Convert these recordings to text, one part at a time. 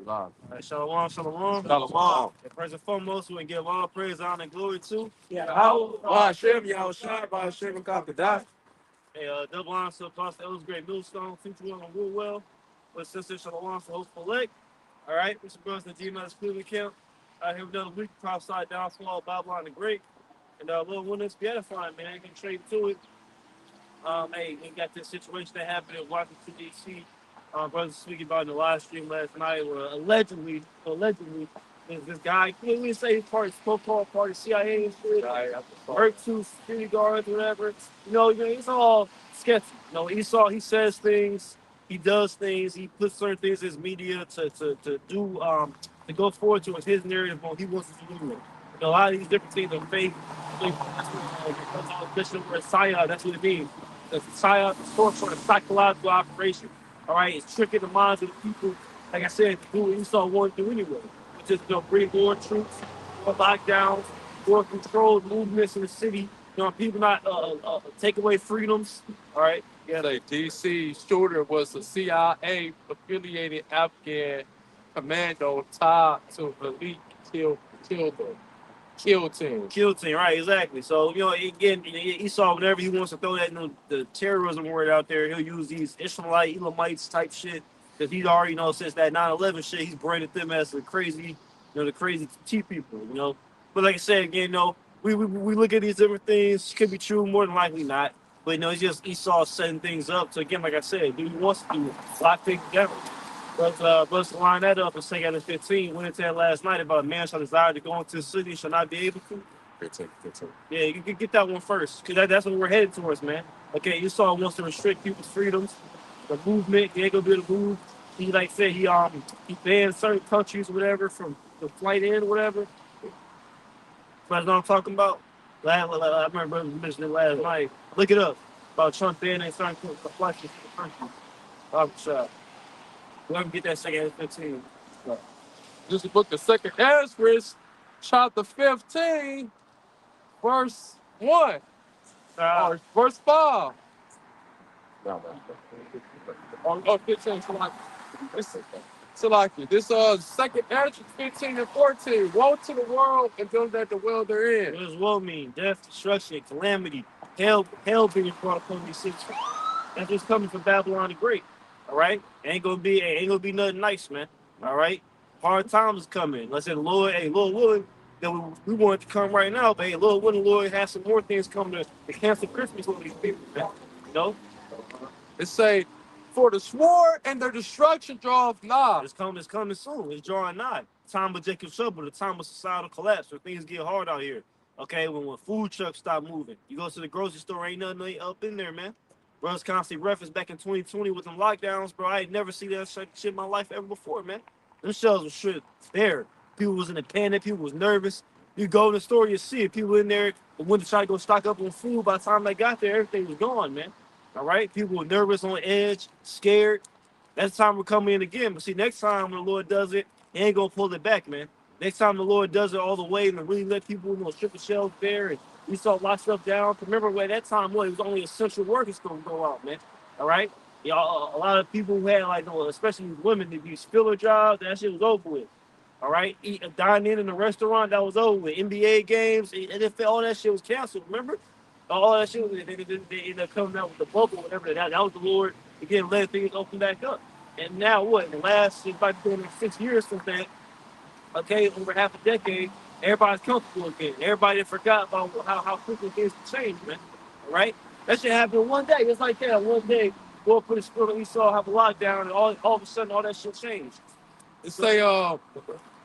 Live. All right, shalom, shalom. Shalom. And first and foremost, we give all praise, honor, and glory to. How? Hashem, Yahushua, Hashem, and Kakadah. A double honor to Apostle Ellis Great Millstone, feature well and real well. With Sister Shalom for host elect. All right, Mr. Brothers, the GMS Cleveland Camp. Here we another week, prophesied downfall, Babylon the Great. And Lord, when it's beatifying, man, I can trade to it. Hey, we got this situation that happened in Washington, D.C. Brothers speaking about in the live stream last night, where allegedly, this guy, we say he's part of so-called part of CIA and shit, hurt two security guards, whatever. It's all sketchy. He says things, he does things, he puts certain things in his media to do, to go forward to his narrative on he wants to do it. A lot of these different things are fake. That's what psyop, that's what it means. The psyop is sort of psychological operation. All right, it's tricking the minds of the people. Like I said, to do what Esau wanted to do anyway, which is bring more troops, more lockdowns, more controlled movements in the city. People not take away freedoms. All right. Yeah, the DC shooter was a CIA affiliated Afghan commando tied to elite kill team. Kill team, right? Exactly. So again, Esau, whenever he wants to throw that the terrorism word out there, he'll use these Ishmaelite, Elamites type shit because he's already since that 9/11 shit, he's branded them as the crazy, the crazy T people. But like I said again, we look at these different things. Could be true, more than likely not. But it's just Esau setting things up. So again, like I said, he wants to do lock things together. Let's line that up and say at 15, went into that last night about a man shall desire to go into the city, shall not be able to. 15. Yeah, you can get that one first, because that's what we're headed towards, man. Okay, Esau wants to restrict people's freedoms, the movement, he ain't gonna be able to move. He like said he banned certain countries or whatever from the flight in or whatever. That's what I'm talking about. I remember mentioning it last night. Look it up about Trump banning certain flights from the country. Shot. Whoever get that second at 15. This is book the second Ezra, chapter 15, verse 1, or verse 5. Or 15, Salaki. This second Ezra 15 and 14. Woe to the world and them that the world they're in. What does woe mean? Death, destruction, calamity, hell being brought upon these cities. That's what's coming from Babylon the Great. All right, ain't gonna be nothing nice, man. All right, hard times is coming. Let's say, Lord, Lord willing, that we want it to come right now, but Lord willing, Lord has some more things coming to cancel Christmas with these people, man. It say, for the sword and their destruction draweth nigh. It's coming soon. It's drawing nigh. Time of Jacob's trouble, the time of societal collapse, where things get hard out here. Okay, when food trucks stop moving, you go to the grocery store, ain't nothing up in there, man. Brothers constantly reference back in 2020 with them lockdowns, bro. I ain't never seen that shit in my life ever before, man. Them shelves were shit there. People was in a panic. People was nervous. You go in the store, you see it. People in there went to try to go stock up on food. By the time they got there, everything was gone, man. All right? People were nervous, on edge, scared. That's the time we're coming in again. But see, next time when the Lord does it, he ain't going to pull it back, man. Next time the Lord does it all the way and really let people strip the shelves bare and we saw lock stuff down. Remember where that time was, it was only essential workers going to go out, man. All right? A lot of people who had, especially women, that these filler jobs, that shit was over with. All right? Dining in a restaurant, that was over with. NBA games, NFL, all that shit was canceled, remember? All that shit, they ended up coming out with the bubble, whatever. That was the Lord, again, letting things open back up. And now what? In the last, it's about 6 years since that, okay, over half a decade, everybody's comfortable again. Everybody forgot about how quickly things can change, man. All right? That shit happened one day. It's like that. One day, Lord put his spirit on Esau, have a lockdown, and all of a sudden, all that shit changed. It say,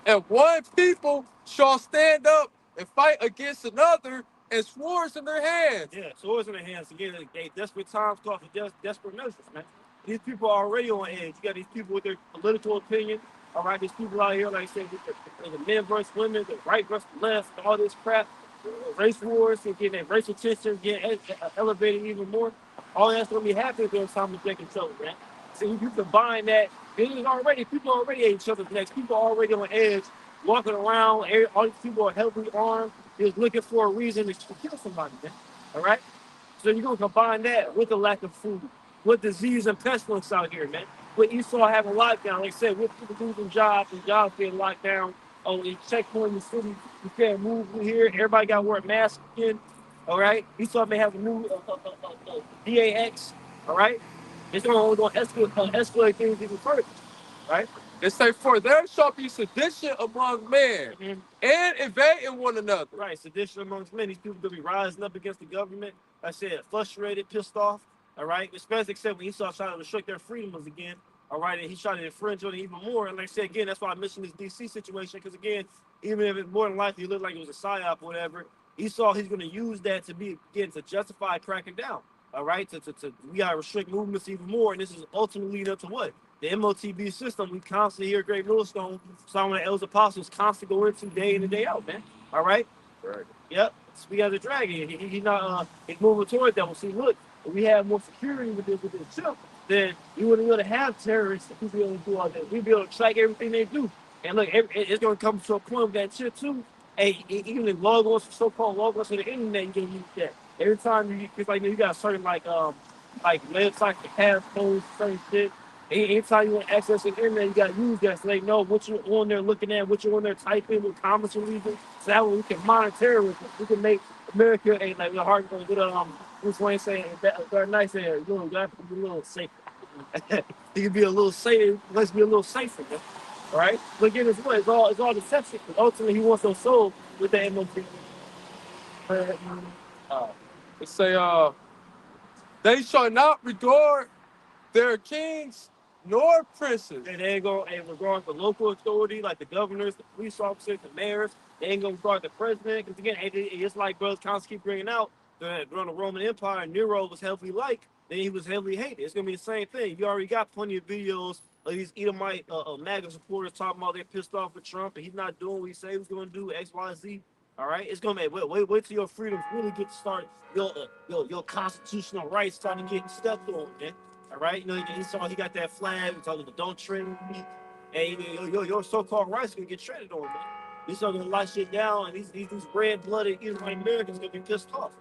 and one people shall stand up and fight against another and swords in their hands. Yeah, swords in their hands. Again, desperate times call for desperate measures, man. These people are already on edge. You got these people with their political opinion. All right, there's people out here, like I said, with the men versus women, the right versus left, all this crap, race wars, and getting that racial tension getting elevated even more. All that's going to be happening during time of Jacob's trouble, man. So you combine that, people already at each other's necks. People are already on edge, walking around. All these people are heavily armed, just looking for a reason to kill somebody, man. All right? So you're going to combine that with the lack of food, with disease and pestilence out here, man. with Esau having lockdown, like I said, with people losing jobs and jobs being locked down. Oh, in checkpoint in the city, you can't move through here. Everybody got to wear masks again. All right. Esau may have a new DAX. All right. It's only going to escalate things even further. Right. It say, for there shall be sedition among men Mhm. and invading one another. Right, sedition amongst men. These people gonna be rising up against the government. Like I said, frustrated, pissed off. All right, especially except when Esau tried to restrict their freedoms again. All right, and he tried to infringe on it even more. And like I said again, that's why I mentioned this DC situation because again, even if it's more than likely it looked like it was a psyop or whatever, Esau he's gonna use that to be again to justify cracking down. All right, we gotta restrict movements even more, and this is ultimately leading up to what? The MOTB system. We constantly hear Great Millstone, some of the elders apostles constantly go into day in and day out, man. All right. Right. Yep. Speak as a dragon. He's not. He's moving toward that. Well, see, look, if we have more security with this ship, then you wouldn't really have terrorists who be able to do all that. We'd be able to track everything they do. And look, it's going to come to a point with that shit too. Hey, even the logos, so-called logos on the internet, you can use that. Every time it's like you got certain like websites that have those certain shit. Anytime you want to access the internet, you got to use that so they know what you're on there looking at, what you're on there typing, what comments you're leaving. So that way we can monitor terrorism. We can make America a like the hard with Bruce Wayne saying Dark Knight saying, you know, got to be a little safer. You can be a little safer. Let's be a little safer, man. All right. But again, it's all deception. But ultimately, he wants those souls with the MOT. It say, they shall not regard their kings nor princes. And they ain't going to regard the local authority, like the governors, the police officers, the mayors. They ain't going to regard the president. Because again, it's like brothers constantly keep bringing out that during the Roman Empire, Nero was heavily liked, then he was heavily hated. It's going to be the same thing. You already got plenty of videos of these Edomite MAGA supporters talking about they're pissed off with Trump and he's not doing what he said he was going to do, X, Y, Z. All right, it's gonna be wait till your freedoms really get to start. Your constitutional rights starting to get stepped on, man. All right, you know he saw he got that flag. He's talking about don't tread with me, and your so-called rights gonna get treaded on, man. He's gonna lock shit down, and these red-blooded Israeli Americans gonna be pissed off.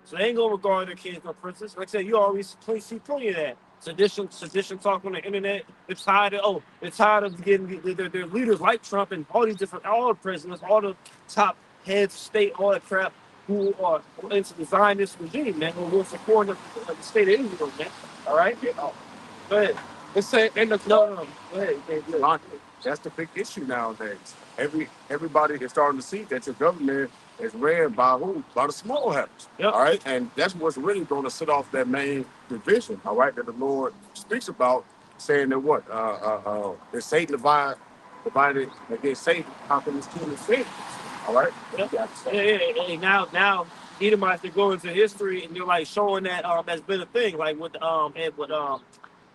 So they ain't gonna regard their kings or princes. Like I said, you already see plenty of that. Sedition talk on the internet. They're tired of getting their leaders like Trump and all the presidents, all the top heads of state, all that crap, who are into the Zionist regime, man, who are supporting the state of Israel, man. All right? Go ahead. It say, in the No. Go ahead. That's the big issue nowadays. Everybody is starting to see that your government is ran by who? By the small hats. Yep. All right, and that's what's really going to set off that main division. All right, that the Lord speaks about, saying that what? That Satan divided against Satan. How can this kingdom stand? All right. Hey, now Edomites are going to history and they're like showing that that's been a thing, like with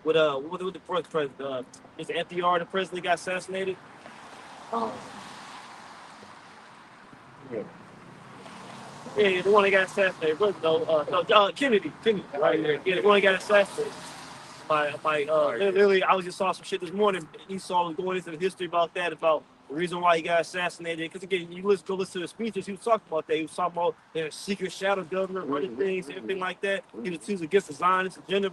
with the first president, is FDR the president got assassinated? Yeah. Yeah, the one that got assassinated. Kennedy, right? Yeah, the one that got assassinated. Literally, I was just saw some shit this morning. Esau was going into the history about that, about the reason why he got assassinated. Because again, you go listen to the speeches. He was talking about that. He was talking about the secret shadow government running things, everything like that. He was against the Zionist agenda.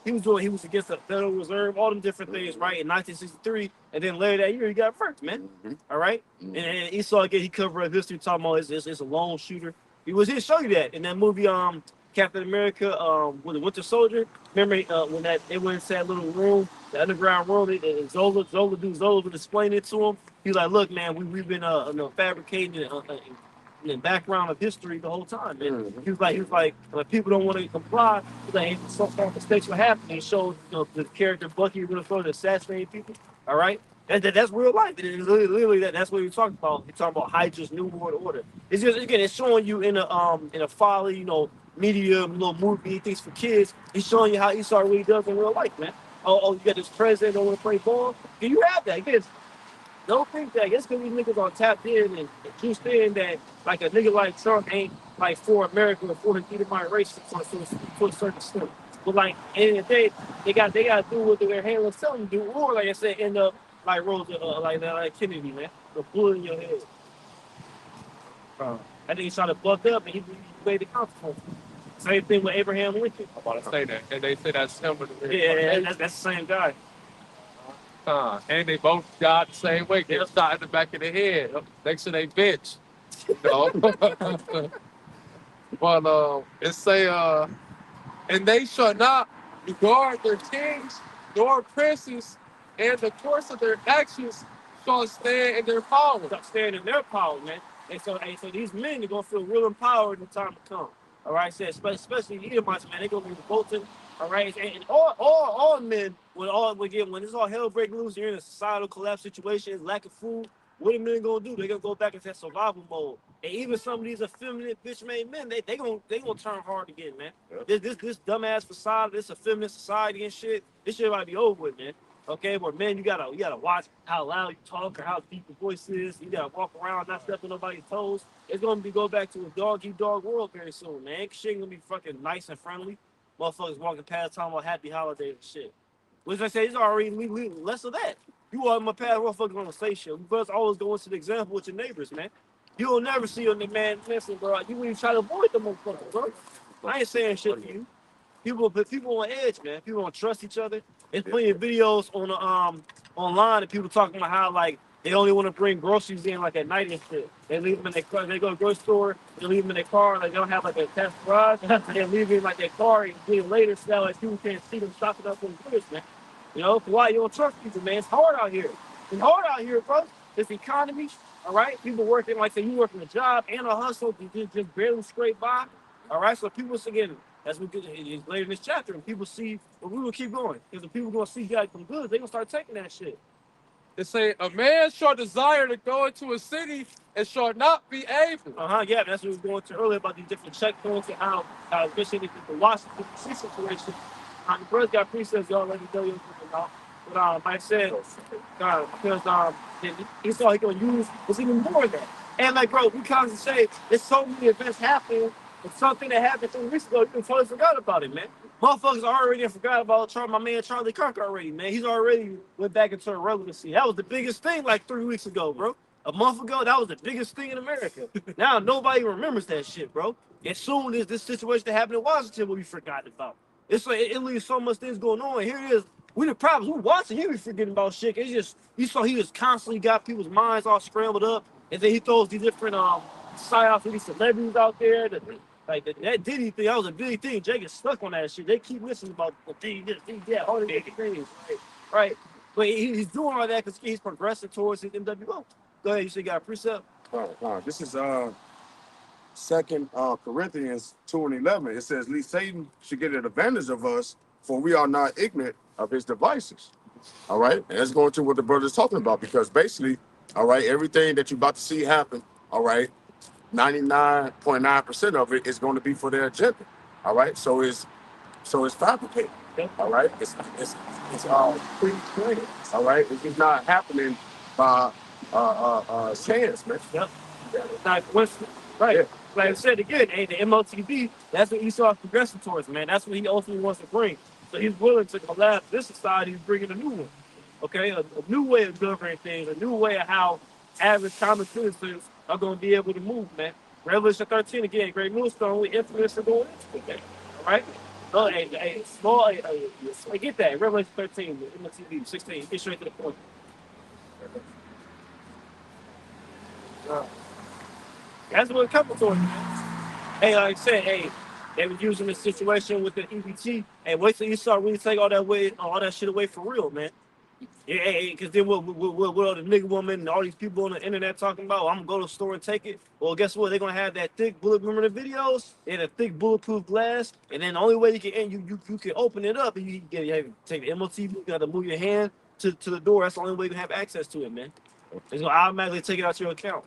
He was against the Federal Reserve, all them different things, right? In 1963, and then later that year he got first, man. All right, and Esau again, he covered up history talking about it's a lone shooter. He was here to show you that in that movie, Captain America, with the Winter Soldier. Remember when they went into that little room, the underground room, and Zola was explaining it to him. He's like, "Look, man, we've been fabricating in the background of history the whole time." And he was like, when people don't want to comply, he's like, some kind of mistakes will happen. He showed the character Bucky really supposed to assassinate people. All right. That's real life. Literally, that's what he's talking about. He's talking about Hydra's New World Order. It's just again, it's showing you in a folly, medium little movie things for kids. He's showing you how Esau really does in real life, man. Oh, you got this president don't want to play ball. Can you have that? Because don't think that it's gonna be niggas on tapped in and juiced in that like a nigga like Trump ain't like for America or for the Edomite race to a certain extent. But like at the end of the day, they got to do what their handlers tell them to do, or like I said, end up like Rosa, like Kennedy, man, the bullet in your head. I think he shot a buck up and he paid the consequences. Same thing with Abraham Lincoln. I'm about to say that. And they say that's him. Yeah, that's the same guy. And they both died the same way. Get shot in the back of the head next to their bitch. You know? But it say and they shall not regard their kings nor princes, and the course of their actions shall stand in their power. Stand in their power, man. So these men are gonna feel real empowered in the time to come. All right, so especially the Edomites, man, they're gonna be revolted. All right, and all men when it's all hell breaking loose, you're in a societal collapse situation, lack of food. What are men gonna do? They're gonna go back into that survival mode. And even some of these effeminate bitch-made men, they gonna turn hard again, man. Yeah. This dumbass facade, this effeminate society and shit, this shit might be over with, man. Okay, but man, you gotta watch how loud you talk or how deep your voice is. You gotta walk around, not stepping on nobody's toes. It's gonna go back to a dog-eat-dog world very soon, man. Shit ain't gonna be fucking nice and friendly. Motherfuckers walking past talking about happy holidays and shit. Which I say is already less of that. You walking my past, motherfuckers gonna say shit. You first always go into the example with your neighbors, man. You'll never see a man, listen, bro. You even try to avoid the motherfuckers, bro. I ain't saying shit to you. People on edge, man. People don't trust each other. There's plenty of videos on the online of people talking about how like they only want to bring groceries in like at night and shit. They leave them in their car. They go to the grocery store. They leave them in their car. Like they don't have like a test garage. They leave it in like their car and get later so that like people can't see them stocking up on goods, man. You know, for why you don't trust people, man? It's hard out here. It's hard out here, bro. This economy, all right. People working like say you working a job and a hustle, you just barely scrape by. All right, so people again. As we get later in this chapter, and people see, well, we will keep going. Because the people gonna see guys from goods, they gonna start taking that shit. It say a man shall desire to go into a city and shall not be able. Yeah, that's what we were going to earlier about these different checkpoints and how especially the Washington D.C. situation. The brothers got precepts y'all already know you about. But like I said, because he thought he gonna use was even more of that. And like, bro, we constantly say there's so many events happening. It's something that happened 3 weeks ago. You totally forgot about it, man. Motherfuckers already forgot about my man Charlie Kirk already, man. He's already went back into irrelevancy. That was the biggest thing like 3 weeks ago, bro. A month ago, that was the biggest thing in America. Now nobody remembers that shit, bro. As soon as this situation that happened in Washington will be forgotten about. It's like it leaves so much things going on. Here it is. We the problems. We watching him be forgetting about shit. It's just you saw he just constantly got people's minds all scrambled up, and then he throws these different psyops with these celebrities out there. Like that Diddy thing, that was a big thing. Jay gets stuck on that shit. They keep listening about the thing, this, thing, that, all these things, right? But he's doing all that because he's progressing towards his MWO. Go ahead, you say you got a precept? This is 2 Corinthians 2:11. It says, "Lest Satan should get an advantage of us, for we are not ignorant of his devices." All right, and that's going to what the brother's talking about, because basically, all right, everything that you're about to see happen, all right, 99.9% of it is going to be for their agenda. All right, so it's fabricated. All right, it's all pre-planned. All right, it's not happening by chance, man. Yep. Not coincidence. Right. Yeah. Like I said again, the MOTB, that's what Esau's progressing towards, man. That's what he ultimately wants to bring. So he's willing to collapse this society. He's bringing a new one. Okay, a new way of governing things, a new way of how average common citizens are going to be able to move, man. Revelation 13 again, great millstone, we infamous for going into it. All right. So, I get that. Revelation 13, MOTB 16. Get straight to the point. That's what it comes to. Hey, like I said, they were using the situation with the EBT. Hey, wait till you start really take all that shit away for real, man. Yeah, because then what all the nigga woman and all these people on the internet talking about, I'm gonna go to the store and take it. Well, guess what? They're gonna have that thick remember the videos? They had a thick bulletproof glass, and then the only way you can open it up and you can take the MOTB, you gotta move your hand to the door. That's the only way you can have access to it, man. It's gonna automatically take it out your account.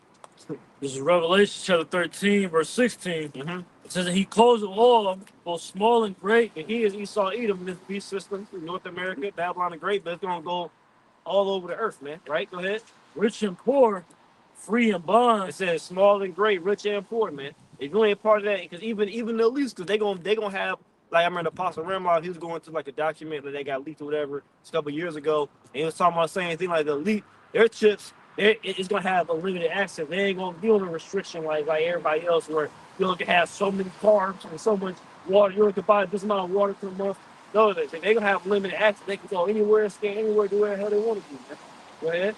This is Revelation chapter 13, verse 16. Mm-hmm. It says that he clothes all of them, both small and great. And he is Esau Edom in this beast system through North America, Babylon the Great, but it's gonna go all over the earth, man. Right? Go ahead. Rich and poor, free and bond. It says small and great, rich and poor, man. If you ain't part of that, because even the elites, because they gonna have, like I remember Apostle Ramlock, he was going to like a document that they got leaked or whatever a couple years ago, and he was talking about saying things like the elite, their chips, it's gonna have a limited access. They ain't gonna be on a restriction like everybody else, where you only can have so many carbs and so much water. You only can buy this amount of water per month. No, they gonna have limited access. They can go anywhere, scan anywhere, do whatever the hell they want to do, man. Go ahead.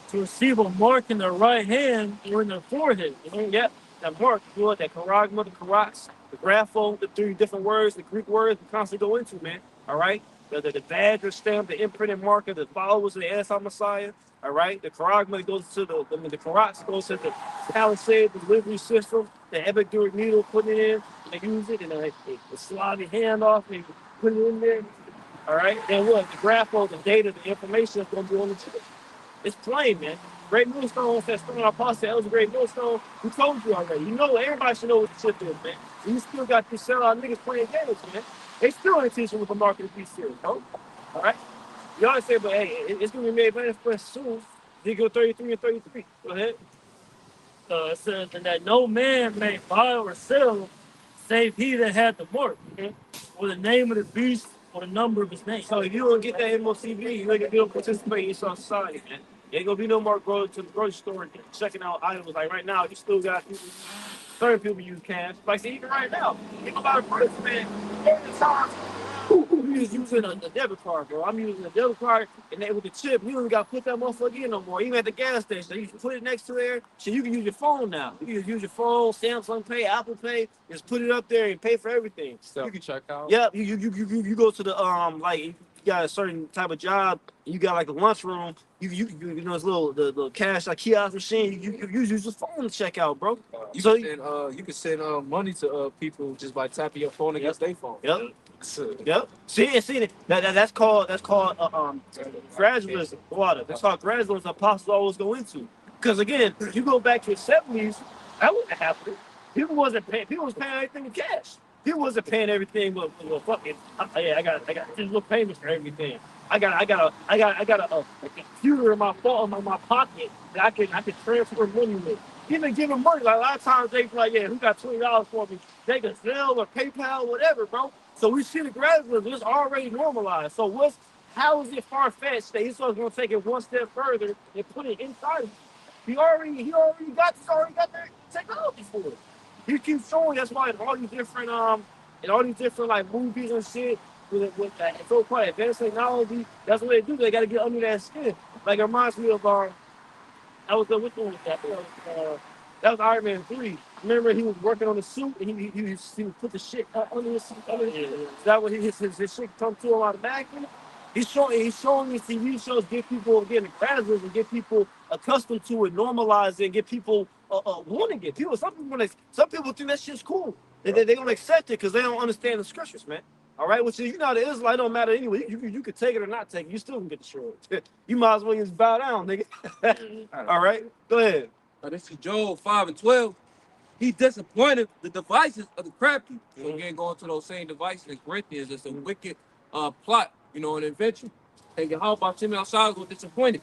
To receive a mark in their right hand or in their forehead. You know? Yep, that mark, you know, that charagma, the karax, the grapho, the 3 different words, the Greek words we constantly go into, man. All right? The badge or stamp, the imprinted marker, the followers of the anti-Messiah. All right? The charagma that goes to the karax goes to the palisade, the delivery system, the epidural needle, putting it in, and they use it, and they slide your hand off, and they put it in there. All right? Then what? The grapho, the data, the information is going to be on the chip. It's plain, man. Great Millstone says Stone Apostle, that was a great Millstone. We told you already. You know, everybody should know what the chip is, man. And you still got these sellout niggas playing games, man. They still ain't teaching with the market to be serious, no? All right? Y'all say, but hey, it's going to be made manifest soon. Ezekiel 33 and 33. Go ahead. It says, and that no man may buy or sell save he that had the mark, or the name of the beast, or the number of his name. So if you don't get that MOCB, you ain't gonna be able to participate in your society, man. You ain't gonna be no more going to the grocery store and checking out items. Like right now, you still got certain people use cash. Like, see, even right now, people buy a person, man, every time you just using a debit card, bro. I'm using a debit card, and then with the chip, you don't even got to put that motherfucker in no more. Even at the gas station, you can put it next to there. So you can use your phone now. You can just use your phone, Samsung Pay, Apple Pay, just put it up there and pay for everything. Self checkout. Yep, you go to the like you got a certain type of job, you got like a lunchroom, you know this little cash like kiosk machine, you use your phone to check out, bro. So You can send money to people just by tapping your phone against their phone. Yep. Yep. See that's called gradualism. Water. That's called gradualism. Apostles always go into. Because again, you go back to the 70s, that wasn't happening. People wasn't paying. People was paying everything in cash. People wasn't paying everything with fucking. Yeah, I got digital payments for everything. I got a computer in my phone, in my pocket that I can transfer money with. Even giving money, like a lot of times they be like, yeah, who got $20 for me? They can Zelle or PayPal, whatever, bro. So we see the gradualism, it's already normalized. So how is it far-fetched that he's gonna take it one step further and put it inside of you? He already got the technology for it. He keeps showing. That's why in all these different like movies and shit with so-called advanced technology, that's what they do. They got to get under that skin. Like it reminds me of that was which one was that? That was Iron Man 3. Remember he was working on the suit and he would put the shit under his suit. Is that what his shit come to him automatically? He's showing these TV shows, get people getting graduates and get people accustomed to it, normalize it, and get people wanting it. Some people think that shit's cool. They don't accept it because they don't understand the scriptures, man. All right, which is, you know, the Israelite don't matter anyway. You could take it or not take it. You still can get the short. You might as well just bow down, nigga. All right, go ahead. This is Joel 5 and 12. He disappointed the devices of the crafty. So again, going to those same devices in Corinthians, it's a wicked plot, you know, an invention. And Yahweh Shem outside was disappointed.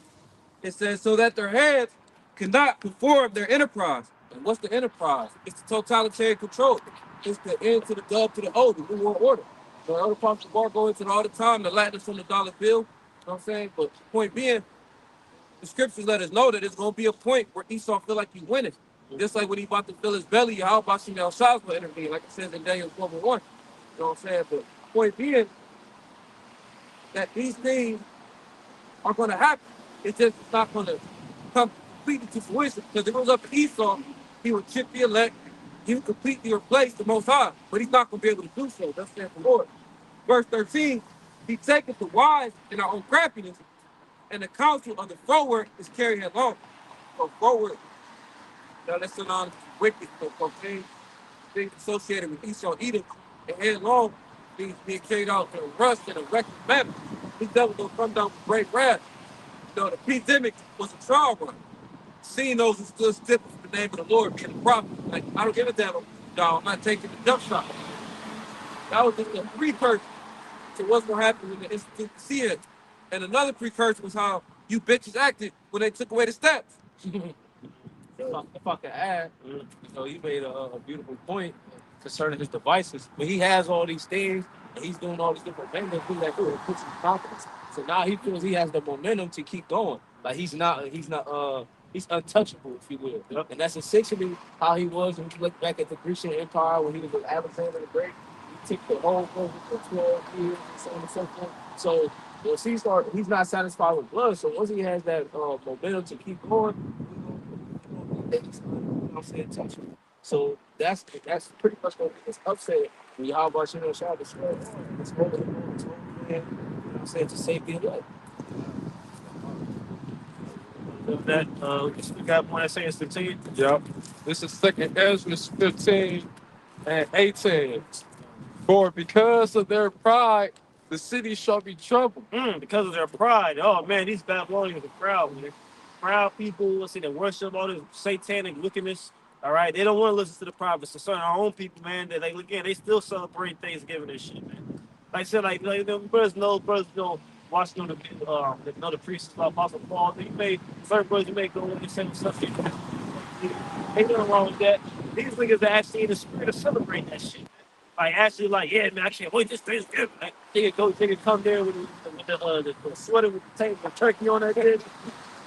It says, so that their heads cannot perform their enterprise. And what's the enterprise? It's the totalitarian control. It's the end to the dub to the O, the New World Order. The other parts of the bar go into it all the time, the Latin from the dollar bill. You know what I'm saying? But the point being, the scriptures let us know that it's going to be a point where Esau feel like he winning. Just like when he about to fill his belly, how about some outside will intervene, like it says in Daniel 12:1. You know what I'm saying? But the point being that these things are going to happen. It's just not going to come completely to fruition. Because if it was up to Esau, he would chip the elect, he would completely replace the Most High. But he's not going to be able to do so. That's the Lord. Verse 13, he taketh the wise in our own craftiness, and the counsel of the forward is carried along. So forward, now that's synonymous with wicked, so things associated with Esau Edom, and headlong means being carried out to rust and a reckless manner. These devils don't come down with great wrath. You know, the pandemic was a trial run. Seeing those who stood stiff for the name of the Lord being a prophet. Like, I don't give a damn, dog. I'm not taking the jump shot. That was just a precursor to what's going to happen in the Institute to see it. And another precursor was how you bitches acted when they took away the steps. If I could add, you know, he made a beautiful point concerning his devices. But he has all these things, and he's doing all these different things that it puts him confidence. So now he feels he has the momentum to keep going. Like he's untouchable, if you will. Yep. And that's essentially how he was when you look back at the Grecian Empire when he was with Alexander the Great. take the whole thing for 12 years and so on and so forth. So once he's not satisfied with blood. So once he has that momentum to keep going, you know what I'm saying, touch him. So that's pretty much gonna be his upset when y'all watch you know shout the square. It's over, man, you know what I'm saying, to save their life. That we got one that says 15. Yep. This is second Ezra 15 and 18. For because of their pride, the city shall be troubled. Because of their pride. Oh man, these Babylonians are proud, man. Proud people, let's see, they worship all this satanic wickedness. All right, they don't want to listen to the prophets. So certain our own people, man, that they still celebrate Thanksgiving and shit, man. Like I said, like them brothers know, watching on the priests about Apostle Paul. Certain brothers you may go in and say something. Ain't nothing wrong with that. These niggas are actually in the spirit of celebrating that shit. Like actually, like yeah, man, I can't wait this Thanksgiving. Like, they could come there with the sweater with the tape, the turkey on that bitch,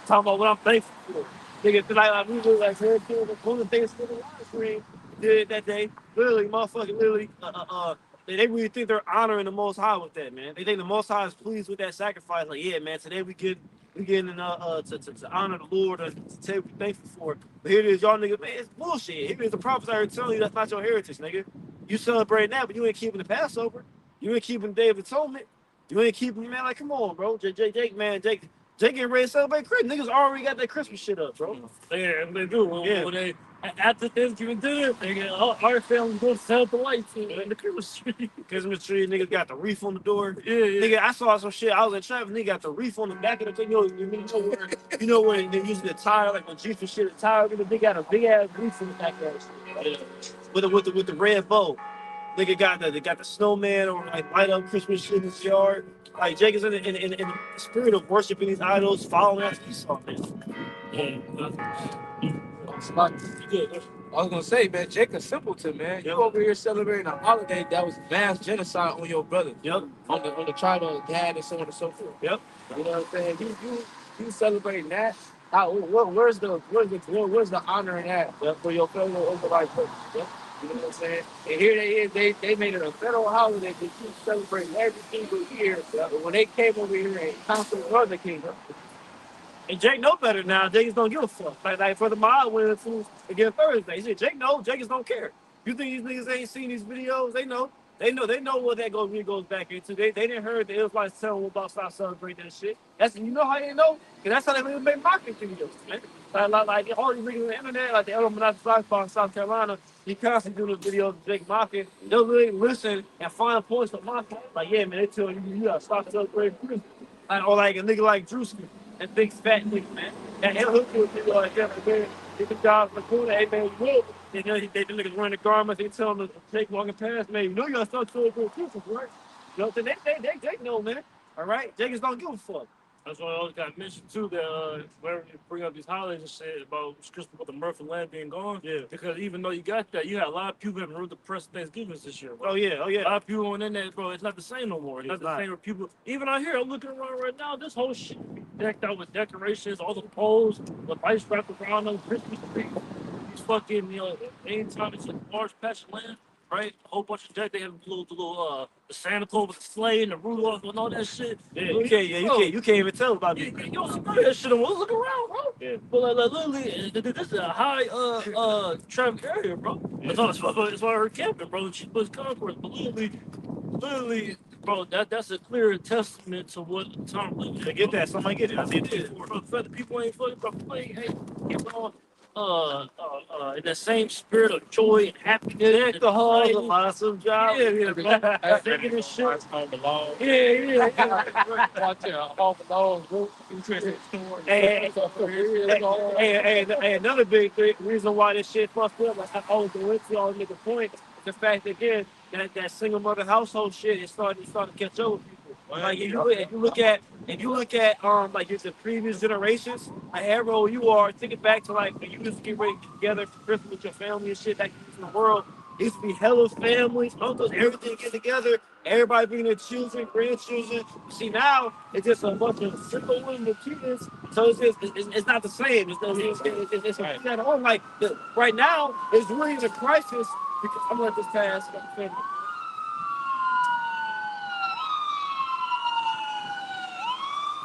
talking about what I'm thankful for. Nigga, like we were like here, one of the Thanksgiving live stream did that day. Literally, motherfucking literally, they really think they're honoring the Most High with that, man. They think the Most High is pleased with that sacrifice. Like, yeah, man, today we getting to honor the Lord and to tell you what we're thankful for. But here it is, y'all niggas, man, it's bullshit. Here it is, the prophets are telling you that's not your heritage, nigga. You celebrating that, but you ain't keeping the Passover. You ain't keeping the Day of Atonement. You ain't keeping, man, like, come on, bro. Jake, man, Jake getting ready to celebrate Christmas. Niggas already got that Christmas shit up, bro. Yeah, they do. Yeah. When they after Thanksgiving dinner, they get our family go set up the lights and the Christmas tree. Christmas tree, niggas got the reef on the door. Yeah. Nigga, I saw some shit. I was in traffic, nigga got the reef on the back of the thing. You know where they use the tire, like when Jeep and shit, the tire, they got a big ass reef on the back of it. Yeah. With the red bow. Nigga got the snowman or like light up Christmas shit in his yard. Like Jake is in the spirit of worshiping these idols, following after Esau, man. Yeah. I was gonna say, man, Jacob Simpleton, man, you over here celebrating a holiday that was mass genocide on your brother. Yep. On the tribe of Gad and so on and so forth. Yep. You know what I'm saying? You celebrating that? Where's the honor in that for your fellow Israelite folks? Yep. You know what I'm saying? And here they made it a federal holiday to keep celebrating every single year. But when they came over here and conquered the Northern Kingdom, And Jake know better now. Jake just don't give a fuck. Like for the mob winning fools again Thursday. He said Jake know. Jake just don't care. You think these niggas ain't seen these videos? They know. They know what that goes back into. They didn't heard the Israelites tell them about stop celebrating that shit. You know how they know? Cause that's how they really make marketing videos, man. Like all these niggas on the internet, like the Illuminati Fox in South Carolina, he constantly doing the videos of Jake mocking. They'll really listen and find points for mocking. Like, yeah, man, they tell you gotta stop celebrating Christmas. Or like a nigga like Drewski, that big fat nigga, man. And he'll hook you with people like that, man. He can job for cool, hey man, you will. You know, the niggas wearing the garments, they tell them to take walking past, man. You know you gotta start celebrating Christmas, right? You know, so they know, man. All right? Jacobs don't give a fuck. That's why I always got mentioned too that whenever you bring up these holidays and shit about Christmas with the Murphy land being gone. Yeah. Because even though you got that, you had a lot of people having real depressed Thanksgivings this year. Bro. Oh yeah. A lot of people on the internet, bro. It's not the same no more. It's not the same where people. Even out here, I'm looking around right now. This whole shit decked out with decorations, all the poles, the lights wrapped around them, Christmas trees. These fucking, anytime it's a large patch of land, right? A whole bunch of deck. They have the Santa Claus with the sleigh and the Rudolph and all that shit. Yeah, you can't even tell about me. You don't see none of that shit. Look around, bro. Yeah. But like literally, this is a high traffic area, bro. Yeah. That's why I heard camping, bro. The cheapest concourse. But literally, bro, that's a clear testament to what Tom lived. I get that. Somebody get it. I see it. Bro, the fact that people ain't fucking, bro, keep on in the same spirit of joy and happiness. The hall, the awesome job. Yeah, singing and shit. Yeah. Watch it, Home Alone, group. Hey, another big reason why this shit fucked up, like I always went to all make a point, is the fact that again that single mother household shit is starting to catch up with people. Like if you look at like just the previous generations, like however old you are, think it back to like when you used to get ready to get together for Christmas with your family and shit back in the world. It used to be hella families, uncles, everything get together, everybody bring their children, grandchildren. See now it's just a bunch of single women kids. So it's not the same. It's right. Like right now it's really a crisis because I'm gonna let this pass.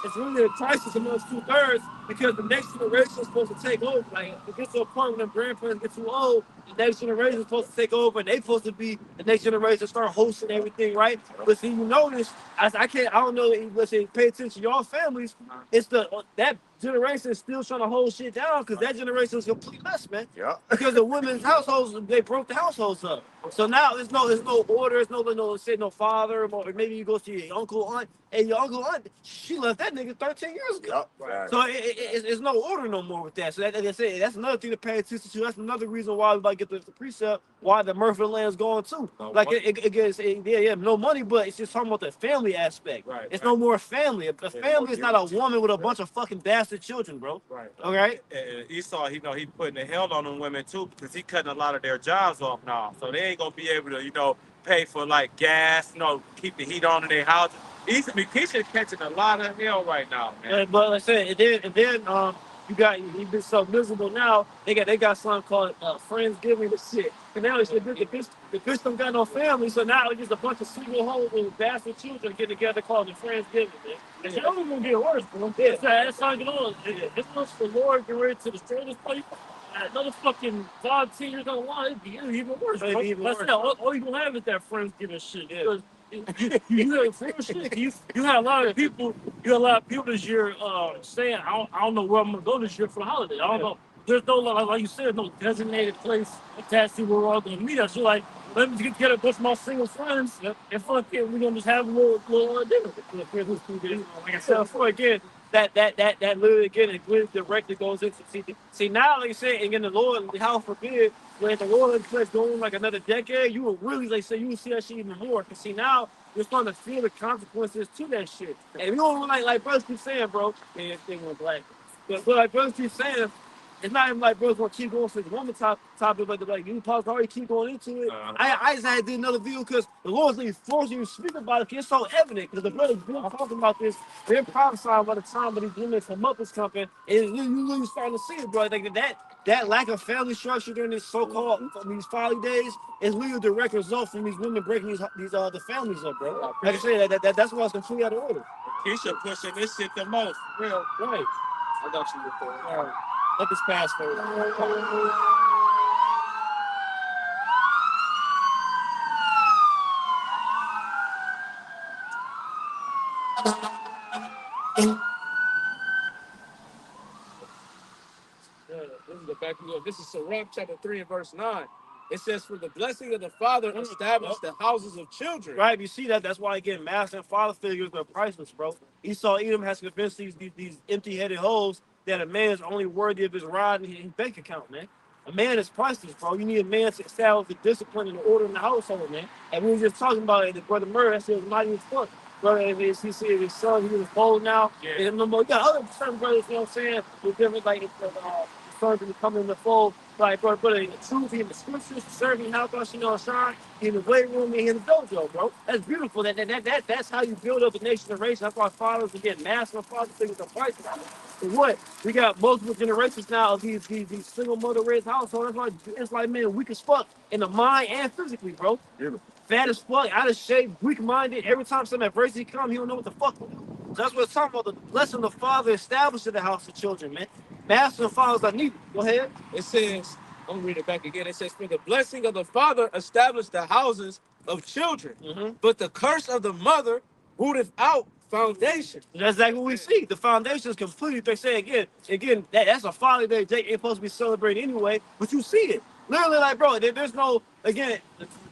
it's really a crisis amongst 2/3 because the next generation is supposed to take over. Like, it gets to a point when the grandparents get too old, the next generation is supposed to take over, and they supposed to be the next generation start hosting everything, right? But see, you notice, I don't know, let's say, pay attention to y'all families. It's that generation is still trying to hold shit down because that generation is complete mess, man. Yeah. Because the women's households, they broke the households up. So now there's no order, there's no father, or maybe you go to your uncle, aunt, and your uncle, aunt, she left that nigga 13 years ago. Yep. Right. So it's no order no more with that. So that's another thing to pay attention to. That's another reason why we about to get the precept why the Murphy land's going too. Like it gets no money, but it's just talking about the family aspect. Right, It's right. no more family. A family is not a woman with a bunch of fucking bastard children, bro. Right. Okay. And Esau, he putting the hell on them women too because he cutting a lot of their jobs off now, so they ain't gonna be able to pay for like gas, keep the heat on in their house. Keisha catching a lot of hell right now, man. But like I said, and then you've been so miserable now. They got something called Friendsgiving the shit. And now it's the bitch don't got no family, so now it's just a bunch of single hoes with bastard children get together called the Friendsgiving, man. It's only gonna get worse, bro. Yeah. That's how it goes. It's once the Lord get ready to destroy this place. Another fucking 5, 10 years down the line, it'd be even worse, bro. It'd be even Like I worse. said, all you gonna have is that Friendsgiving shit. Because you have real shit. You had a lot of people. You had a lot of people this year saying, I don't know where I'm gonna go this year for the holiday. I don't know. There's no like you said, no designated place attached to where we're all gonna meet us. You're like, let me get a bunch of my single friends and fuck it, we're gonna just have a little dinner. Like I said before, again, that literally again it directly goes into see now, like I said, again, the Lord, how forbid, when the Lord is going like another decade, you will really, like say, you will see that shit even more. Cause see now you're starting to feel the consequences to that shit. And you don't like brothers keep saying, bro, man, thing went black. But like brothers keep saying, it's not even like brothers gonna keep going for the woman topic, but like you probably already keep going into it. I just had to do another video because the Lord's really forcing you to speak about it. It's so evident because the brothers been talking about this. They're prophesying by the time when these women come up with something, and you really starting to see it, bro. Like that lack of family structure during this so-called these folly days is really a direct result from these women breaking these the families up, bro. Like I said, that's why it's completely out of order. Keisha pushing this shit the most. Real, right. I got you with that. All right. Let this pass for This is the back of this is Sirach chapter 3 and verse 9. It says, for the blessing of the father established the houses of children. Right, you see that? That's why again, master and father figures are priceless, bro. Esau Edom has convinced these empty-headed hoes that a man is only worthy of his rod and his bank account, man. A man is priceless, bro. You need a man to establish the discipline and the order in the household, man. And we were just talking about it, the brother Murray, I said it was mighty as fuck. Brother, he said his son, he was bold now. Yeah. And you got other certain brothers, you know what I'm saying, with different like sons to come in the fold. Like, but in the truth, in the scriptures, serving how God, shine in the weight room and in the dojo, bro. That's beautiful. That's how you build up a next generation. That's why fathers will get master father figures are priceless. But what? We got multiple generations now of these single mother raised households. It's like man, weak as fuck in the mind and physically, bro. Beautiful. Fat as fuck, out of shape, weak-minded. Every time some adversity comes, he don't know what the fuck to do. So that's what it's talking about. The blessing the father established in the house of children, man. Master and fathers are needed. Go ahead. It says, I'm gonna read it back again. It says, for the blessing of the father established the houses of children, but the curse of the mother rooteth out foundation. That's exactly what we see. The foundation is complete. They say again, that's a folly that they ain't supposed to be celebrating anyway, but you see it. Literally, like, bro, there's no, again,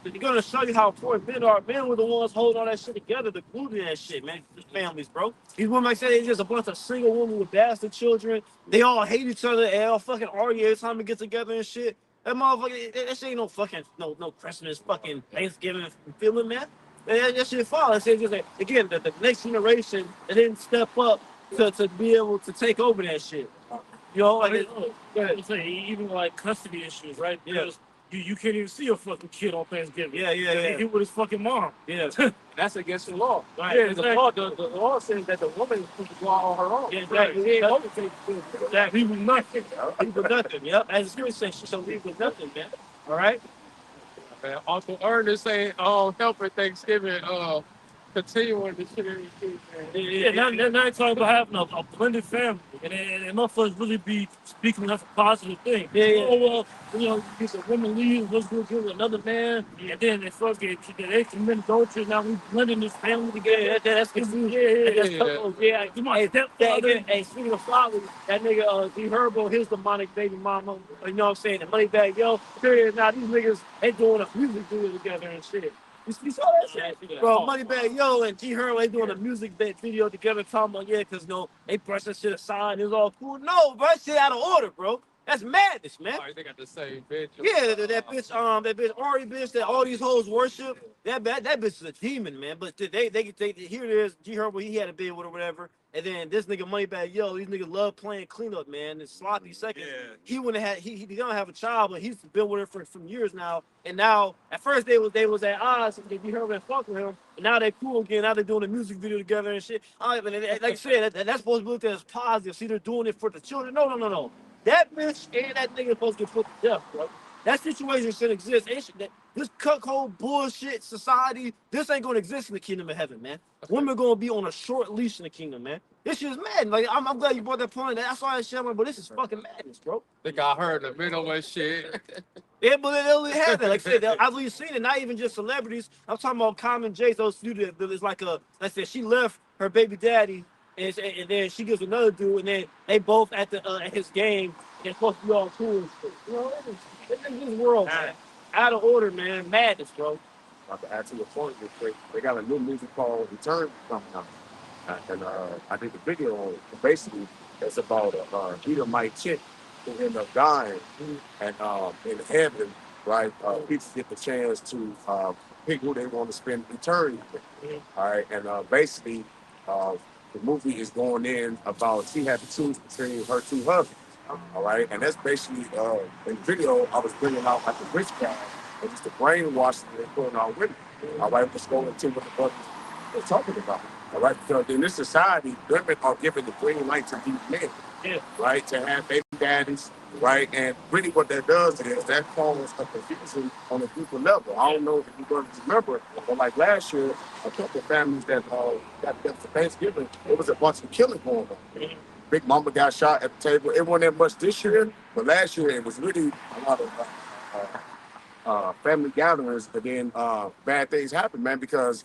they're going to show you how important men are. Men were the ones holding all that shit together, the glue to that shit, man. These families, bro. These women, like I said, they're just a bunch of single women with bastard children. They all hate each other. They all fucking argue every time we get together and shit. That motherfucker, that shit ain't no fucking, no Christmas, fucking Thanksgiving feeling, man. That shit fall. It's just like, again, the next generation, they didn't step up to be able to take over that shit. You know, like, even like custody issues, right? Yeah. Because you can't even see a fucking kid on Thanksgiving. Yeah. He with his fucking mom. Yeah. That's against the law. Right. Yeah, the law says that the woman is supposed to go out on her own. Yeah, exactly. She ain't supposed to take That He was nothing. leave with nothing. Yep. As the scripture says, she shall leave with nothing, man. All right. Man, Uncle Ernest saying, "Oh, help at Thanksgiving. continuing the shit and shit, man. Yeah, now it's talking about having a blended family, and motherfuckers really be speaking that's a positive thing. Yeah. Oh well, you know, get the women leave, let's go get with another man, and then they commit adultery. Now we blending this family together. That's confusing. Yeah. You my stepfather. Hey, speaking of flowers, that nigga D Herbo, his demonic baby mama. You know what I'm saying? The Moneybag Yo. Period. Now these niggas ain't doing a music video together and shit. You saw that shit? Bro, Moneybag Yo and G Herbo ain't doing a music video together talking about, yeah, because, you know, they brushed that shit aside. It was all cool. No, bro, that shit out of order, bro. That's madness, man. Oh, they got the same bitch. Yeah, that bitch Ari bitch that all these hoes worship. That bitch is a demon, man. But they here it is. G Herbo, he had a bid with or whatever. And then this nigga Moneybag Yo, these niggas love playing cleanup, man. It's sloppy seconds. Yeah. He wouldn't have he don't have a child, but he's been with her for some years now. And now at first they was at odds. And G Herbo and fuck with him. And now they cool again. Now they're doing a music video together and shit. Like I said, that's supposed to be looked at as positive. See, they're doing it for the children. No. That bitch and that nigga supposed to get put to death, bro. That situation should exist. This cuckold bullshit society, this ain't gonna exist in the kingdom of heaven, man. Women gonna be on a short leash in the kingdom, man. This shit is mad. Like I'm glad you brought that point. I saw that shit, but this is fucking madness, bro. They got her in the middle and shit. Yeah, but they only have that. Like I said, I've really seen it. Not even just celebrities. I'm talking about common J's. Those dudes that is like like I said, she left her baby daddy, and then she gives another dude, and then they both at his game. They're supposed to be all cool and shit. You know, it's in this world, man. Out of order, man. Madness, bro. About to add to your point, real quick, they got a new music called Return coming out. And I did the video on it. Basically, it's about a Edomite chick who ended up dying. And in heaven, right, people get the chance to pick who they want to spend eternity with. All right. And basically, the movie is going in about she had to choose between her two husbands. All right. And that's basically, in the video, I was bringing out like the rich guy and just the brainwashing they're putting on women. All right. Let's go into what the brothers are talking about. All right, because in this society, women are given the green light to these men, right, to have baby daddies, right, and really what that does is that causes a confusion on a deeper level. I don't know if you guys remember, but like last year, a couple of families that got together for Thanksgiving, it was a bunch of killing going on. Big Mama got shot at the table. It wasn't that much this year, but last year it was really a lot of family gatherings, and then bad things happen, man, because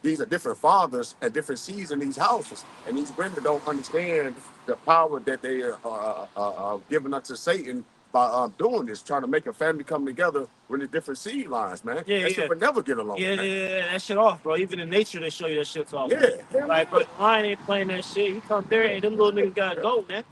these are different fathers and different seeds in these houses. And these women don't understand the power that they are giving unto Satan by doing this, trying to make a family come together with the different seed lines, man. That shit would never get along. Yeah, that shit off, bro. Even in nature, they show you that shit's off. Yeah. Like, but Lion ain't playing that shit. You come there and them little niggas gotta go, man.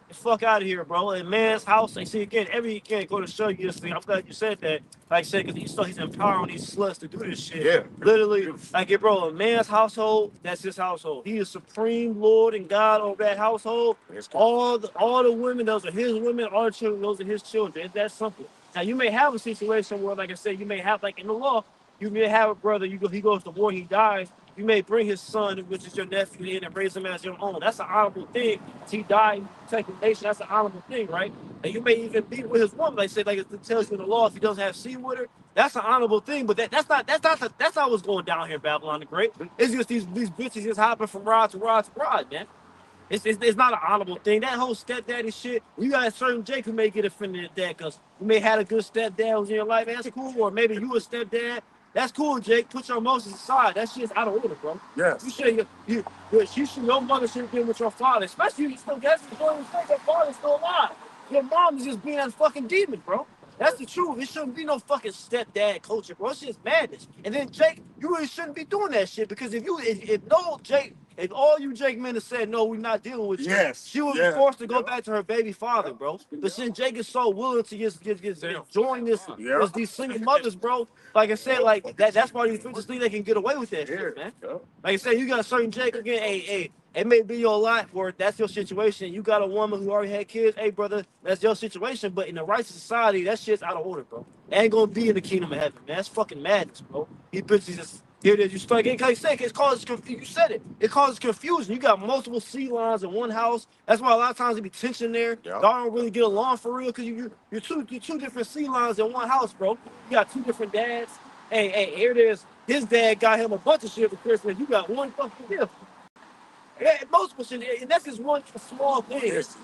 The fuck out of here, bro. In man's house, they see again, you can't go to show you this thing. I'm glad you said that. Like I said, because he's empowering these sluts to do this shit. Yeah. Literally, like, bro, a man's household, that's his household. He is supreme Lord and God over that household. All the women, those are his women. All the children, those are his children. It's that simple. Now, you may have a situation where, like I said, you may have, like in the law, you may have a brother, he goes to war, he dies. You may bring his son, which is your nephew, in and raise him as your own. That's an honorable thing. If he died, protect the nation, that's an honorable thing, right? And you may even be with his woman. Like say, like it tells you in the law, if he doesn't have seed with her, that's an honorable thing. But that's not what's going down here in Babylon the Great. It's just these bitches just hopping from rod to rod to rod, man. It's not an honorable thing. That whole stepdaddy shit, you got a certain Jake who may get offended at that because you may have a good stepdad who's in your life. That's cool. Or maybe you a stepdad. That's cool, Jake. Put your emotions aside. That shit's out of order, bro. Yes. Your mother should have been with your father, especially if you still guessing your father's still alive. Your mom is just being a fucking demon, bro. That's the truth. It shouldn't be no fucking stepdad culture, bro. It's just madness. And then Jake, you really shouldn't be doing that shit because if all you Jake men have said no, we're not dealing with you, she would be forced to go back to her baby father, bro. But since Jake is so willing to just join these single mothers, bro. Like I said, like that's why these bitches think they can get away with that shit, man. Like I said, you got a certain Jake again, hey, it may be your life or that's your situation. You got a woman who already had kids. Hey, brother, that's your situation. But in the righteous society, that shit's out of order, bro. It ain't gonna be in the kingdom of heaven, man. That's fucking madness, bro. These bitches just here it is. You start getting, like you said, it causes confusion. You said it. It causes confusion. You got multiple sea lines in one house. That's why a lot of times there be tension there. Y'all don't really get along for real because you're two different sea lines in one house, bro. You got two different dads. Here it is. His dad got him a bunch of shit for Christmas. You got one fucking gift. Yeah, multiple shit, and that's just one small thing. It's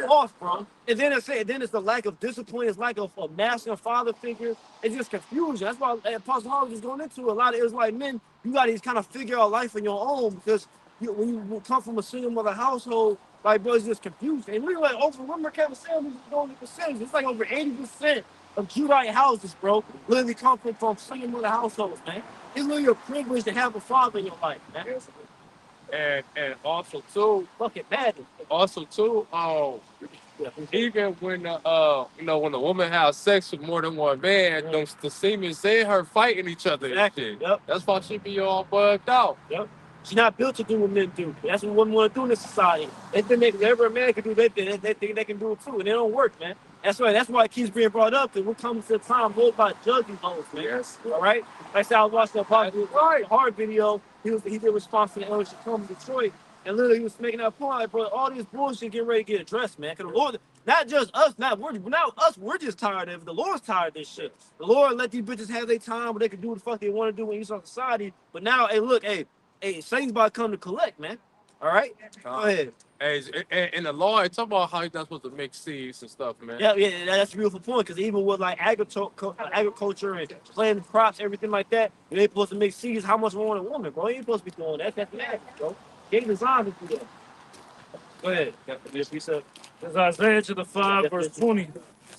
off, bro. And then it's the lack of discipline, it's lack of a masculine father figure. It's just confusion. That's why Apostle Paul is going into a lot of Israelite men. You got to kind of figure out life on your own because when you come from a single mother household, like bro, it's just confused. And we like remember Kevin Samuels is going to percentage. It's like over 80% of Judite houses, bro, literally come from single mother households, man. It's literally a privilege to have a father in your life, man. And also too, Fucking bad. also too, even when when a woman has sex with more than one man, the semen say her fighting each other and Exactly. shit. Yep. That's why she be all bugged out. Yep. She's not built to do what men do. That's what women want to do in this society. They think whatever a man can do, they think they can do it too, and it don't work, man. That's why it keeps being brought up, because we're coming to the time more about judging those, man. Yes. All right? Like I said, I was watching a hard video. He did response to the LSU come to Detroit, and literally he was making that point, like, bro, all this bullshit getting ready to get addressed, man. Because the Lord, not just us, we're just tired of it. The Lord's tired of this shit. The Lord let these bitches have their time where they can do what the fuck they want to do in Eastern society. But now, hey, Satan's about to come to collect, man. All right? Go ahead. Hey, and the law, it's about how you're not supposed to mix seeds and stuff, man. Yeah, that's a beautiful point, because even with like agriculture and planting crops, everything like that, you ain't supposed to mix seeds. How much more on a woman, bro? You ain't supposed to be doing that. That's magic, bro. Game designed to do that. Go ahead. As Isaiah chapter 5, verse 20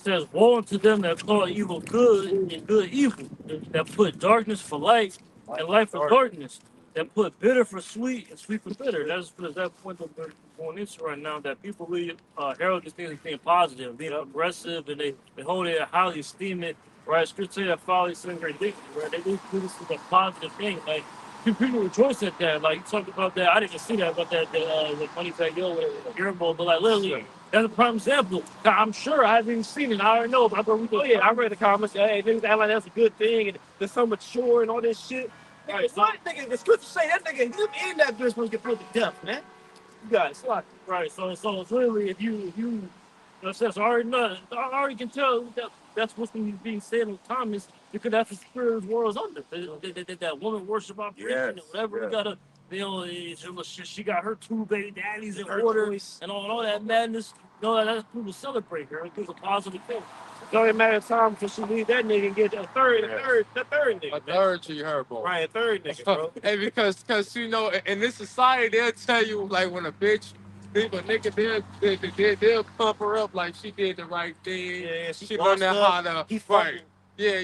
says, woe unto them that call evil good and good evil, that put darkness for light and light for darkness, that put bitter for sweet and sweet for bitter. That's that point that we're going into right now, that people really herald these things as being positive, being progressive, and they hold it highly, esteem it, right? Scripture say that folly is great dignity, right? They do this as a positive thing. Like, people rejoice at that. Like, you talked about that. I didn't see that about that the money back yo with Earbowl, but like literally, that's a prime example. I'm sure I haven't even seen it. I already know, but I read the comments. Hey, niggas act like that's a good thing, and they're so mature and all this shit. Right, so nigga, the scripture say that nigga him and that bitch was get put to death, man. You guys, like, right. So it's literally if you says I already can tell that's what's being said in Thomas, because that's the spirit of the world is under. That woman worship operation and whatever. You gotta, she got her two baby daddies in order and all that madness. That's people celebrate her. It's a positive thing. It's only a matter of time before she leave that nigga and get a third nigga. A third to your herb, bro. Right, a third nigga, bro. Hey, because in this society, they'll tell you, like, when a bitch leave a nigga, they'll pump her up like she did the right thing. Yeah, she learned how to right. Yeah.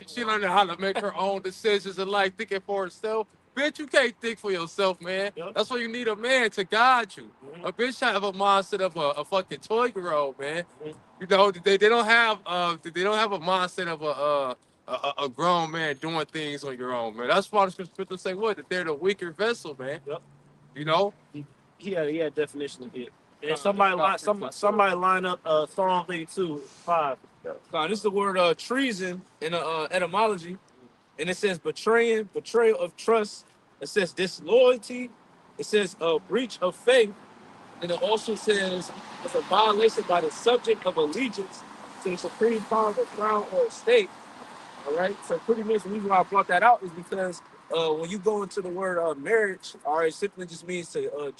She learned how to make her own decisions and like thinking for herself. Bitch, you can't think for yourself, man. Yep. That's why you need a man to guide you. A bitch have a mindset of a fucking 12-year-old, man. You know, they don't have a mindset of a grown man doing things on your own, man. That's why the scripture say what? That they're the weaker vessel, man. Yep. You know? He had a definition of it. And somebody line up Psalm 82:5. This is the word treason in etymology, and it says betrayal of trust. It says disloyalty. It says breach of faith, and it also says it's a violation by the subject of allegiance to the supreme power of the crown or state. All right. So pretty much the reason why I brought that out is because when you go into the word marriage, all right, simply just means to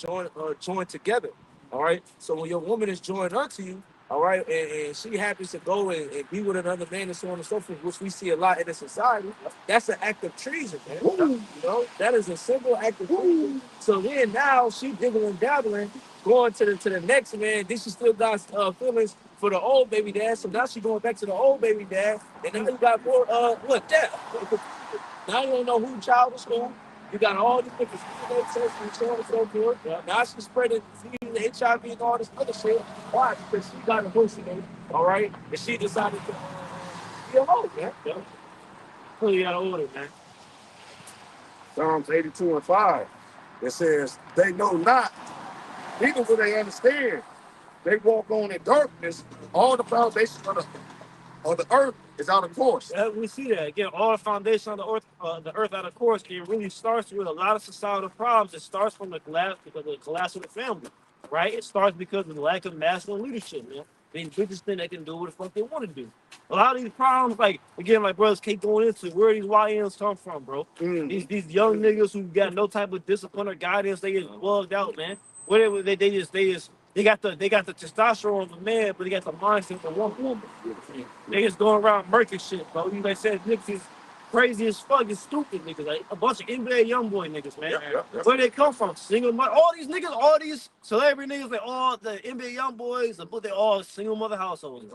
join together. All right. So when your woman is joined unto you, all right, and she happens to go and be with another man and so on and so forth, which we see a lot in the society, that's an act of treason, man. You know, that is a simple act of treason. So then now she diggling and dabbling, going to the next man. Then she still got feelings for the old baby dad. So now she going back to the old baby dad, and now you got more death. Now you don't know who child is who. You got all these different tests and so on and so forth. Now she's spreading disease, HIV, and all this other shit. Why? Because she got a hallucinate, all right? And she decided to be a hoe, man. Yeah. Clearly out of order, man. Psalms 82:5. It says, they know not, neither will they understand. They walk on in darkness. All the foundation of the earth is out of course. Yeah, we see that. Again, all the foundation of the earth out of course. It really starts with a lot of societal problems. It starts from the collapse of the family, right? It starts because of the lack of masculine leadership, man. They bitches think they can do what the fuck they want to do. A lot of these problems, like again, like brothers keep going into where these YNs come from, bro. These young niggas who got no type of discipline or guidance, they get bugged out, man. Whatever they got the testosterone of a man, but they got the mindset of one woman. They just going around murking shit, bro. You like said niggas is crazy as fuck, is stupid niggas, like a bunch of NBA young boy niggas, man. Where they come from? Single mother. All these niggas, all these celebrity niggas, like all the NBA young boys, but they all single mother households.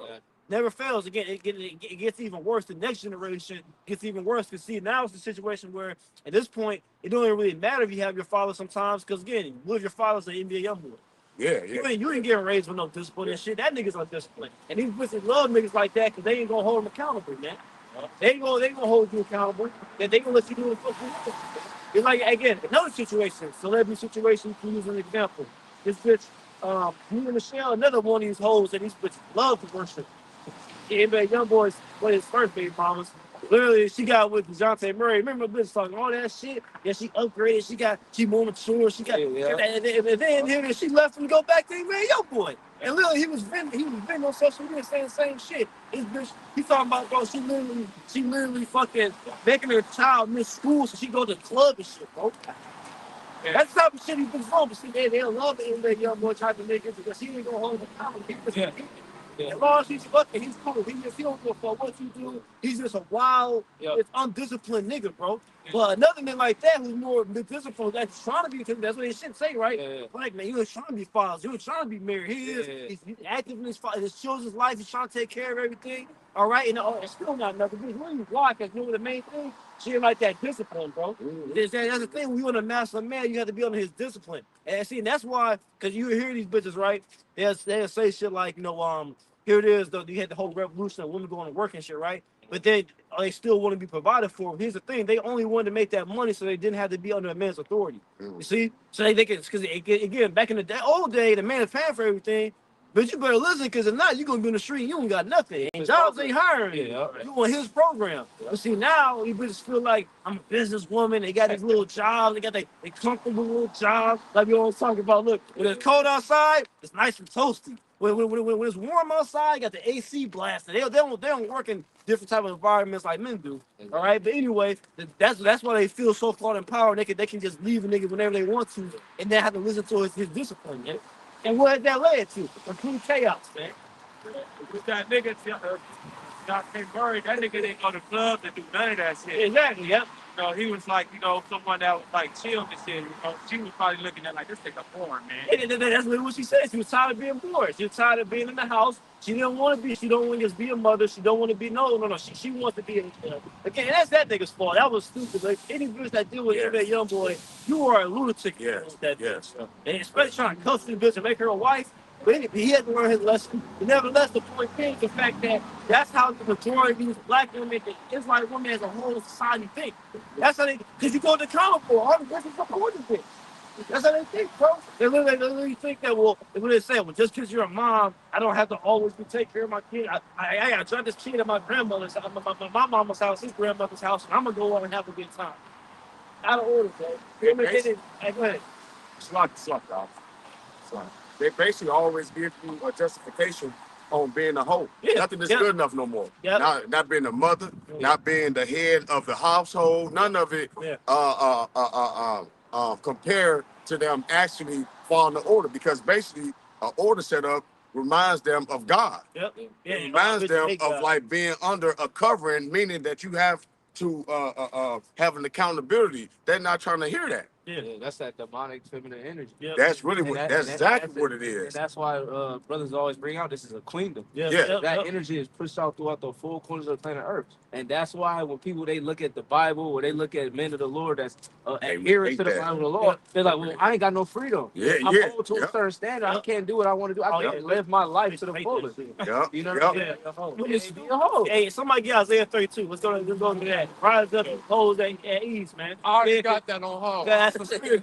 Never fails. Again, it gets even worse. The next generation gets even worse. Because see, now it's the situation where at this point it don't even really matter if you have your father sometimes. Because again, what if your father's an NBA young boy? Yeah. You ain't getting raised with no discipline and shit. That nigga's undisciplined. And these bitches love niggas like that because they ain't gonna hold them accountable, man. They gonna hold you accountable. That they gonna let you do what the fuck you want. It's like again, another situation, celebrity situation, to use an example. This bitch, me and Michelle, another one of these hoes that these bitches love to worship. The NBA young boys with his first baby mamas. Literally, she got with DeJounte Murray. Remember, bitch talking all that shit. Yeah, she upgraded. She more mature. She got, and then she left him to go back to NBA young boy. And literally, he was venting on social media saying the same shit. This bitch, he talking about, bro, she literally fucking making her child miss school so she go to the club and shit, bro. That's the type of shit he's been on. But see, man, they don't love the NBA young boy type of niggas because he ain't gonna hold the accountable. As long as he's fucking, he's cool. He don't give a fuck what you do. He's just a wild, it's undisciplined nigga, bro. But another nigga like that who's more disciplined, that's trying to be, that's what they should say, right? Like, man, you ain't trying to be fathers. You ain't trying to be married. He is. He's active in his children's life. He's trying to take care of everything. All right, and it's still not nothing. He's really blocked. That's the main thing. She ain't like that discipline, bro. That's the thing. When you want to master a man, you have to be under his discipline. And see, and that's why, because you hear these bitches, right? They'll say shit like, here it is, though. You had the whole revolution of women going to work and shit, right? But then they still want to be provided for. Here's the thing: they only wanted to make that money so they didn't have to be under a man's authority. You see, so they can, because again, back in the old day, the man is paying for everything. But you better listen, because if not, you're gonna be in the street and you ain't got nothing. And jobs ain't hiring you. You on his program. But see, now you bitches feel like I'm a businesswoman. They got these little jobs. They got they comfortable little jobs. Like we always talk about. Look, when it's cold outside, it's nice and toasty. When it's warm outside, you got the AC blasted. They don't work in different type of environments like men do. All right, but anyway, that's why they feel so called empowered. They can just leave a nigga whenever they want to, and then have to listen to his discipline. Man. And what that led to? Complete chaos, man. With that nigga, Dr. Murray, that nigga didn't go to clubs and do none of that shit. Exactly, yep. He was like, someone that was like chill and shit. She was probably looking at like, this nigga boring, man. And that's what she said. She was tired of being bored. She was tired of being in the house. She didn't want to be. She don't want to just be a mother. She don't want to be. No. She wants to be. Again, that's that nigga's fault. That was stupid. Like any bitch that deal with that young boy, you are a lunatic. That bitch. And especially trying to cuss the bitch and make her a wife. But he had to learn his lesson. But nevertheless, the point is the fact that that's how the majority of these black women, the Israelite women as a whole society think. That's how they, because you go to counter for all the bitches support this bitch. That's how they think, bro. They literally think that, well, when they say, well, just because you're a mom, I don't have to always be taking care of my kid. I got to drop this kid at my grandmother's house, my mama's house, his grandmother's house, and I'm going to go out and have a good time. Out of order, bro. Go ahead. Slap, dog. They basically always give you a justification on being a hoe. Nothing is good enough no more. Not being a mother, not being the head of the household, none of it compared to them actually following the order, because basically an order set up reminds them of God. It reminds them of like being under a covering, meaning that you have to have an accountability. They're not trying to hear that. Yeah, that's that demonic feminine energy. That's really that's exactly what it is. And that's why brothers always bring out this is a kingdom. That energy is pushed out throughout the four corners of the planet Earth. And that's why when people, they look at the Bible or they look at men of the Lord that's adherent to the Bible of the Lord, they're like, well, I ain't got no freedom. I'm hold to a certain standard. I can't do what I want to do. I can't live my life to the fullest. You know what I mean? Hey, somebody get Isaiah 32. Let's go to that. Rise up and hold at ease, man. I already got that on hold. That's some spirit.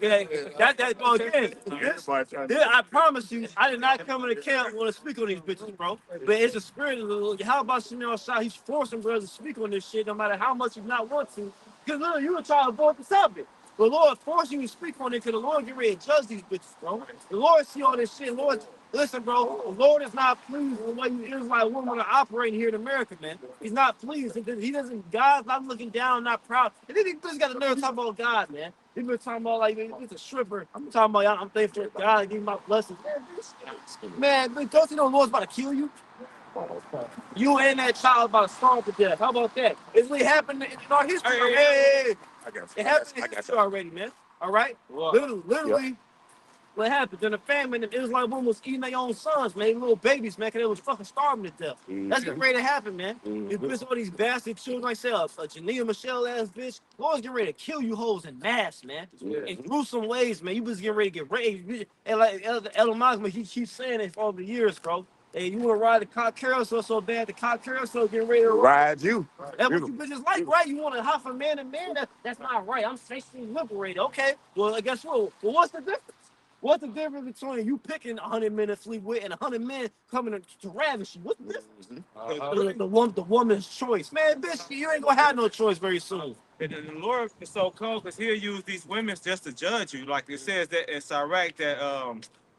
That go again. I promise you, I did not come in the camp want to speak on these bitches, bro. But it's a spirit. How about Shemel Shah? He's forcing brothers to speak on this shit, no matter how much you not want to. Because look, you were trying to avoid the subject. The Lord forcing you to speak on it, because the Lord get ready to judge these bitches, bro. The Lord see all this shit. The Listen, bro, the Lord is not pleased with the way you Israelite women are operating here in America, man. He's not pleased. He doesn't, God's not looking down, not proud. And then he just got another talk about God, man. He been talking about like he's a stripper. I'm talking about I'm thankful for God and give my blessings. Man, don't you know the Lord's about to kill you? You and that child about to starve to death. How about that? It's what happened in our history. Hey. I got you. It happened in history already, man. All right? Literally, what happened? In the famine, the Israelite woman was eating their own sons, man, little babies, man, because they was fucking starving to death. That's getting ready to happen, man. You bitch all these bastard children, like say, a Janina Michelle ass bitch, Lord's getting ready to kill you hoes in mass, man. In gruesome ways, man. You was getting ready to get raped. And like Elon Musk, he keeps saying it for all the years, bro. Hey, you want to ride the cock carousel so bad, the cock carousel getting ready to ride you. That's what you bitches like, right? You want to hop from man to man? That's not right. I'm sexually liberated. Okay. Well, guess what? Well, what's the difference? What's the difference between you picking 100 men to sleep with and 100 men coming to ravish you? What's the difference? The woman's choice. Man, bitch, you ain't going to have no choice very soon. And the Lord is so cold because he'll use these women just to judge you. Like it says that in Sirach that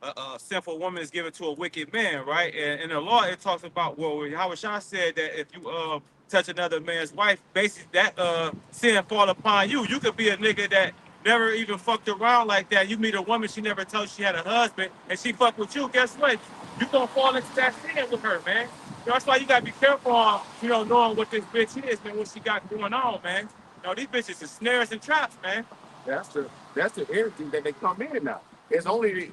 a sinful woman is given to a wicked man, right? And in the law, it talks about, well, Hawashah said that if you touch another man's wife, basically that sin fall upon you. You could be a nigga that never even fucked around like that. You meet a woman, she never told she had a husband, and she fucked with you. Guess what? You gonna fall into that sin with her, man. That's why you gotta be careful on, knowing what this bitch is, man, what she got going on, man. These bitches are snares and traps, man. That's the energy that they come in now. It's only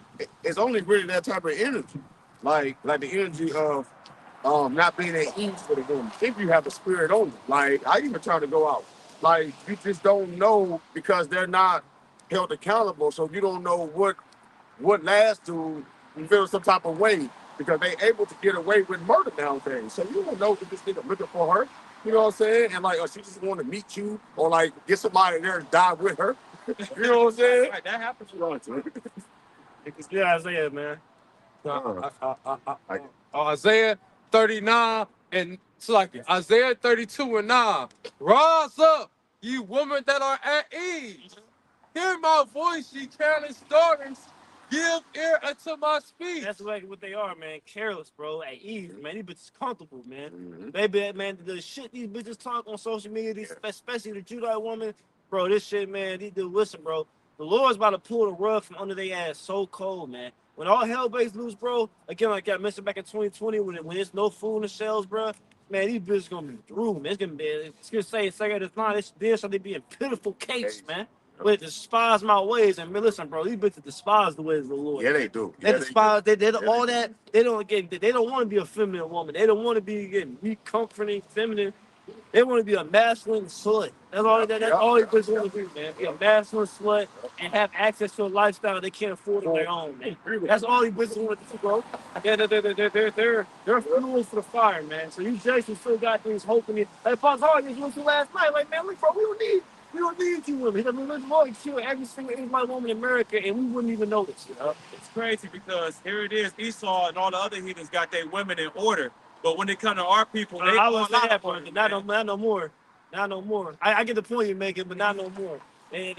really that type of energy, like the energy of not being at ease for the woman. If you have a spirit on you, like I even try to go out, like you just don't know because they're not held accountable, so you don't know what lasts to you feel some type of way because they able to get away with murder nowadays. So you don't know if this nigga looking for her. You know what I'm saying? And like, or she just want to meet you, or like get somebody there and die with her. You know what I'm saying? Right, that happens. Yeah, Isaiah, man. Isaiah 39 and it's like Isaiah 32 and 9. Rise up, ye women that are at ease. Hear my voice, ye careless daughters. Give ear unto my speech. That's like what they are, man. Careless, bro. At ease, man. These bitches comfortable, man. Baby, man, the shit these bitches talk on social media, especially the Judite woman, bro, this shit, man, listen, bro. The Lord's about to pull the rug from under their ass so cold, man. When all hell breaks loose, bro, again, like I mentioned back in 2020, when there's no food in the shelves, bro, man, these bitches gonna be through, man. It's gonna say it's not, this shall they be in pitiful case, man. But despise my ways, and man, listen, bro, these bitches despise the ways of the Lord. Yeah, they do. They despise. They all that. They don't get. They don't want to be a feminine woman. They don't want to be getting weak, comforting, feminine. They want to be a masculine slut. That's all. That's all these bitches want to do, man. Be a masculine slut and have access to a lifestyle they can't afford on their own, man. That's all these bitches want to do, bro. Yeah, they're fuel for the fire, man. So you Jason still got things hoping it. Like Pons Hard just went to last night. Like, man, look, bro, we don't need you women. I mean, let's really kill every single Israelite woman in America, and we wouldn't even notice. It's crazy because here it is, Esau and all the other heathens got their women in order. But when it comes to our people, they I was all that part. Not no more. Not no more. I get the point you're making, but not no more. And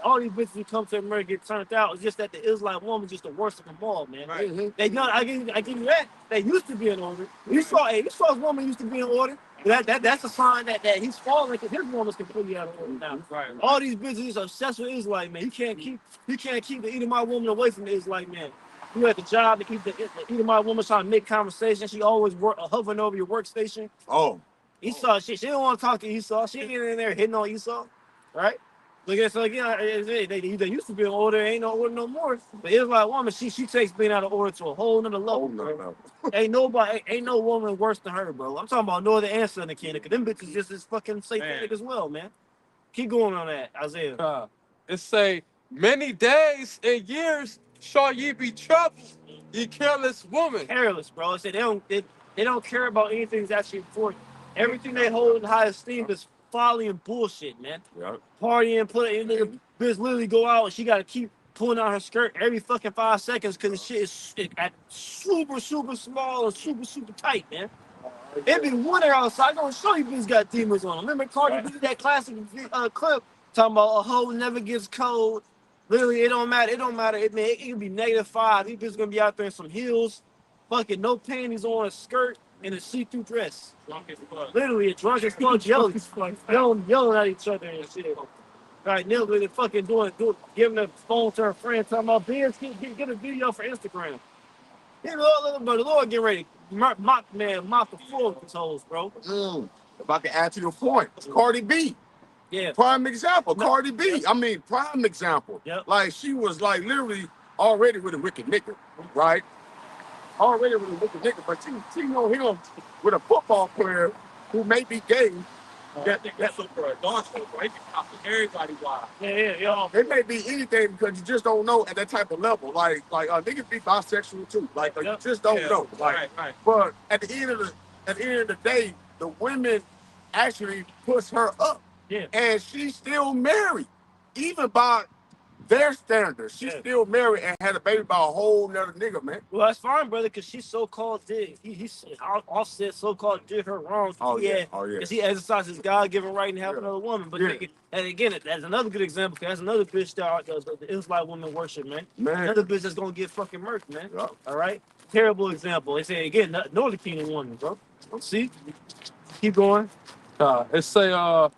all these bitches who come to America get turned out. It's just that the Israelite woman just the worst of them all, man. Right. They not. I give you that. They used to be in order. Esau's woman used to be in order. That's a sign that he's falling because his woman's completely out of order now. Right. All these bitches are obsessed with Israelite, man. You can't keep the Edomite woman away from the Israelite man. You at the job to keep the Edomite woman trying to make conversation. She always hovering over your workstation. Oh, Esau, she don't want to talk to Esau. She ain't in there hitting on Esau, right? So again, they used to be in order, ain't no order no more. But Israelite woman, she takes being out of order to a whole nother level. Bro. Ain't no woman worse than her, bro. I'm talking about Northern and Southern Kingdom, because them bitches just as fucking satanic as well, man. Keep going on that, Isaiah. It say, many days and years shall ye be troubled, ye careless woman. Careless, bro. I said they don't care about anything that's actually important. Everything they hold in high esteem is folly and bullshit, man. yeah. Partying, bitch literally go out and she got to keep pulling out her skirt every fucking 5 seconds because the shit is super, super small and super, super tight, man. It be winter outside. I'm gonna show you bitches got demons on them. Remember Cardi B, that classic clip talking about a hoe never gets cold. Literally, it don't matter. It don't matter. It can be -5. These bitches gonna be out there in some heels, fucking no panties on, a skirt and a see-through dress. Drunk as fuck. Literally, a drunk as fuck, yelling at each other and shit. Right, literally fucking giving the phone to her friend, talking about, "Biz, get a video for Instagram." Yeah, the Lord get ready. Mop the floor with his hoes, bro. If I can add to your point, it's Cardi B. Yeah. Prime example, No. Cardi B. I mean, prime example. Yep. Like, she was like literally already with a wicked nigga, right? Already with a wicked nigga, but she know him with a football player who may be gay. That's super adult, bro. He can talk to everybody wild. Yeah. It may be anything because you just don't know at that type of level. Like niggas be bisexual too. Like you just don't know. Like, right. But at the end of the day, the women actually push her up. Yeah. And she's still married, even by their standards. She's still married and had a baby by a whole nother nigga, man. Well, that's fine, brother, because she so-called did. Offset so-called did her wrong. Because he exercised his God-given right and have another woman. But and again, that's another good example. Because that's another bitch that the Israelite women worship, man. Another bitch that's gonna get fucking murked, man. Yeah. All right. Terrible example. They say again, Northern Kingdom woman, bro. See, keep going. It say,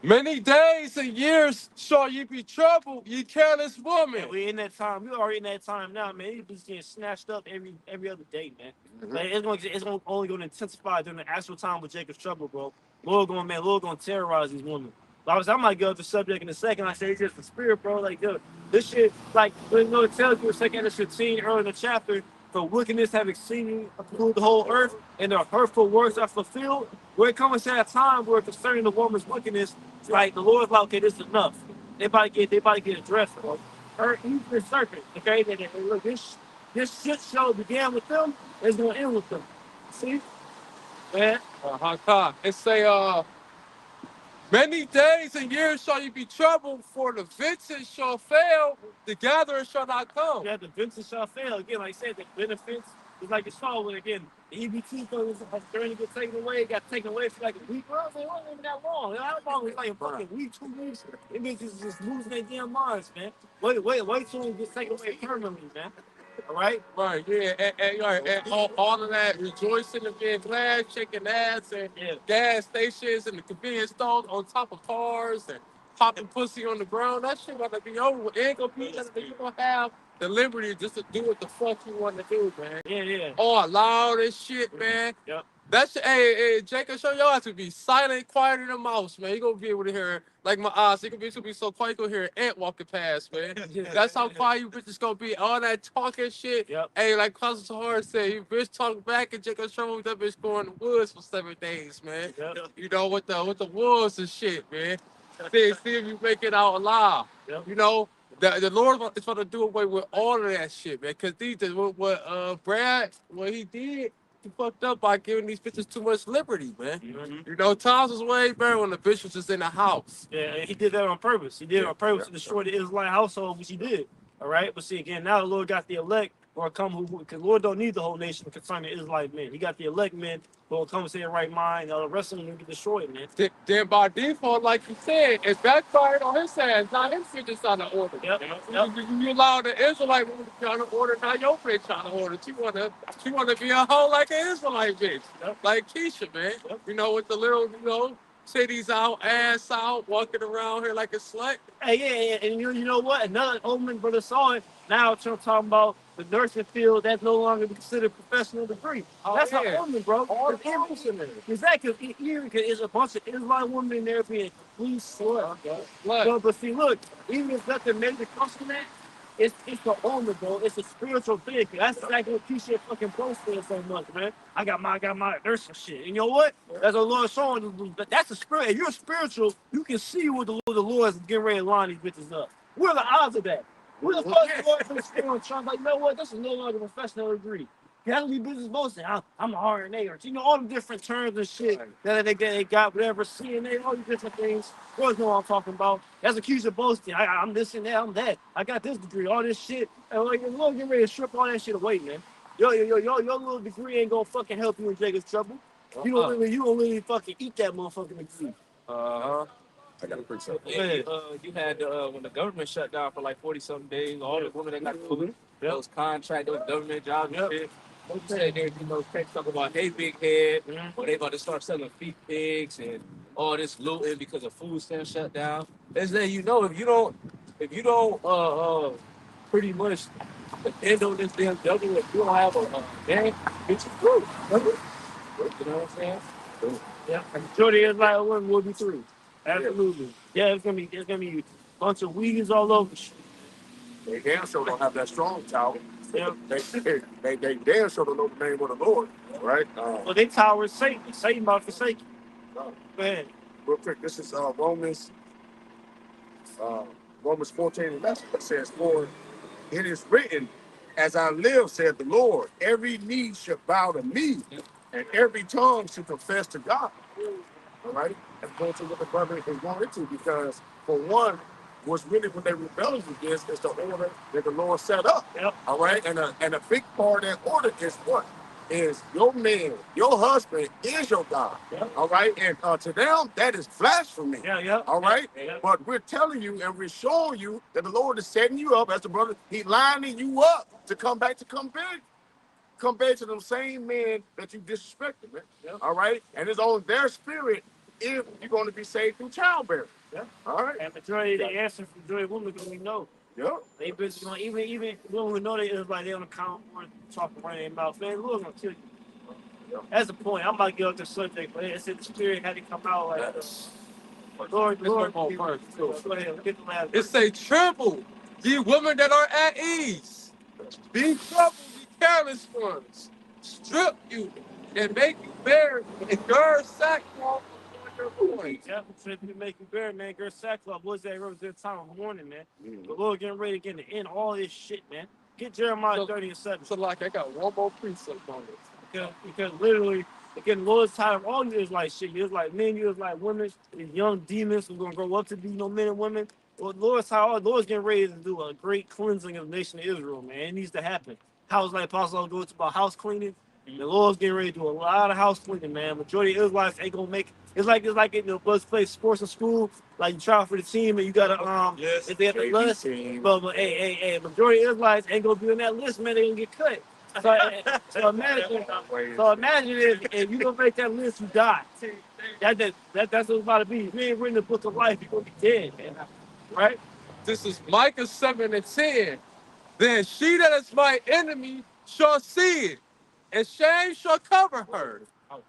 many days and years shall you be troubled, ye careless woman. Yeah, we in that time. We already in that time now, man. These bitches getting snatched up every other day, man. Like, it's only going to intensify during the actual time with Jacob's trouble, bro. Lord gonna terrorize these women. But I might go off the subject in a second. I say it's just the spirit, bro. Like, dude, this shit, like, it tells you in 2 15 early in the chapter, for wickedness have exceeding through the whole earth, and their hurtful words are fulfilled. Where it comes to that time where concerning the woman's wickedness, like the Lord's like, okay, this is enough. They about to get addressed, bro. Her evil serpent, okay? Look, this shit show began with them, it's gonna end with them. See? Man. It say, many days and years shall you be troubled, for the vintage shall fail, the gatherer shall not come. Yeah, the benefits shall fail. Again, like I said, the benefits is like you saw when again the EBT funds during to get taken away, got taken away for like a week. Well, it wasn't even that long. How long was like a fucking week, 2 weeks? It means just losing their damn minds, man. Wait till it gets taken away permanently, man. All right? Right, yeah, and all of that rejoicing and being glad, shaking ass, and gas stations and the convenience stores on top of cars and popping pussy on the ground. That shit gonna be over. It ain't gonna be nothing. You gonna have the liberty just to do what the fuck you want to do, man. Yeah. Oh, allow this shit, man. Yep. That shit, hey, Jacob, show your ass to be silent, quieter than a mouse, man. You gonna be able to hear, like my eyes, you gonna be so quiet, you gonna hear an ant walking past, man. That's how quiet you bitches gonna be. All that talking shit. Yep. Hey, like Cousin Hard said, you bitch talk back and Jacob show me that bitch go in the woods for 7 days, man. Yep. You know, with the wolves and shit, man. See if you make it out alive. Yep. You know, the Lord is going to do away with all of that shit, man. Because what Brad, what he did, he fucked up by giving these bitches too much liberty, man. Mm-hmm. You know, times was way better when the bitch was just in the house. Yeah, he did that on purpose. He did it on purpose to destroy the Israelite household, which he did. All right, but see again, now the Lord got the elect or come who, because Lord don't need the whole nation concerning the Israelite men. He got the elect men who will come and say the right mind, and the rest of them will get destroyed, man. Then by default, like you said, it backfired on his ass. Now his bitch is trying to order. Yep. You allow the Israelite woman to try to order, now your bitch trying to order. She wanna be a hoe like an Israelite bitch. Yep. Like Keisha, man. Yep. You know, with the little, titties out, ass out, walking around here like a slut. Hey, yeah, and you know what? Another Omen brother saw it. Now I'm talking about the nursing field that's no longer considered professional degree. That's an Omen, bro. Exactly. It's a bunch of Israelite women in there being complete slut. But see, look, even if nothing major comes from that, it's the Omen, bro. It's a spiritual thing. That's exactly what Keisha fucking boasting so much, man. I got my nursing shit. And you know what? That's what the Lord showing you. That's a spirit. If you're spiritual, you can see what the Lord is getting ready to line these bitches up. What are the odds of that? What the fuck is the Lord still trying? Like, you know what? This is no longer a professional degree. That's what these bitches boasting. I'm an RNA or all the different terms and shit that they got, whatever, CNA, all these different things. Girls know what I'm talking about. That's accused of boasting. I'm this and that, I'm that. I got this degree, all this shit. And like, the Lord getting ready to strip all that shit away, man. Your little degree ain't gonna fucking help you in Jacob's trouble. You don't really fucking eat that motherfucking degree. I got a precept. And, you had when the government shut down for like 40-something days, all the women that got those contract, those government jobs and shit. What you say there, text talk about hey big head, or they about to start selling feet pigs and all this looting because of food stamps shut down. It's that if you don't pretty much end on this damn double, if you don't have a gang, get you through. You know what I'm saying? Yeah, majority of like women will be through. Absolutely. Yeah, it's gonna be a bunch of weeds all over. They damn sure don't have that strong tower. Yeah. They damn sure don't know the name of the Lord, right? Well, they tower is Satan. Satan about to forsake you. Go ahead. Real quick, this is Romans 14:11. It says, "For it is written, as I live, said the Lord, every knee shall bow to me, and every tongue shall confess to God." All right? That's going to what the brother is going into, because for one, what's really what they rebelling against is the order that the Lord set up. Yep. All right? And a big part of that order is what? Is your man, your husband is your God. Yep. All right? And to them, that is blasphemy. Yeah. All right? Yeah. But we're telling you and we're showing you that the Lord is setting you up as the brother. He's lining you up to come back to them same men that you disrespected, man. Yeah. All right? And it's on their spirit if you're going to be saved through childbearing. Yeah. All right? And majority of the answer from majority of women we know. Yeah. They bitches gonna even women who know they is like they on the count or talk around their mouth. Man, Lord's gonna kill you. Yeah. That's the point. I'm about to get off the subject, but it said the spirit had to come out like Lord, Let's Lord. go first. Go ahead, get the last It say, tremble, ye women that are at ease. Be troubled, ye careless ones. Strip you and make you bare and gird sackcloth upon your loins. Yeah, should be making bear, man. Girl, sackcloth. What's that represent time of mourning, man? Mhm. The Lord getting ready to end all this shit, man. Get Jeremiah 30:7. So like I got one more precept on this. Because literally, again, Lord's tired of all you is like shit. You is like men, you is like women, these young demons who's gonna grow up to be men and women. Well, Lord's tired. Lord's getting ready to do a great cleansing of the nation of Israel, man. It needs to happen. House like Apostle goes about house cleaning. The Lord's getting ready to do a lot of house cleaning, man. Majority of Israelites ain't gonna make. It's like in the bus play sports in school. Like you try for the team and you gotta if they have the list. But hey, majority of Israelites ain't gonna be on that list, man. They gonna get cut. So imagine if you gonna make that list, you die. That's what it's about to be. If you ain't written the book of life, you're gonna be dead, man. Right? This is Micah 7:10. Then she that is my enemy shall see it, and shame shall cover her,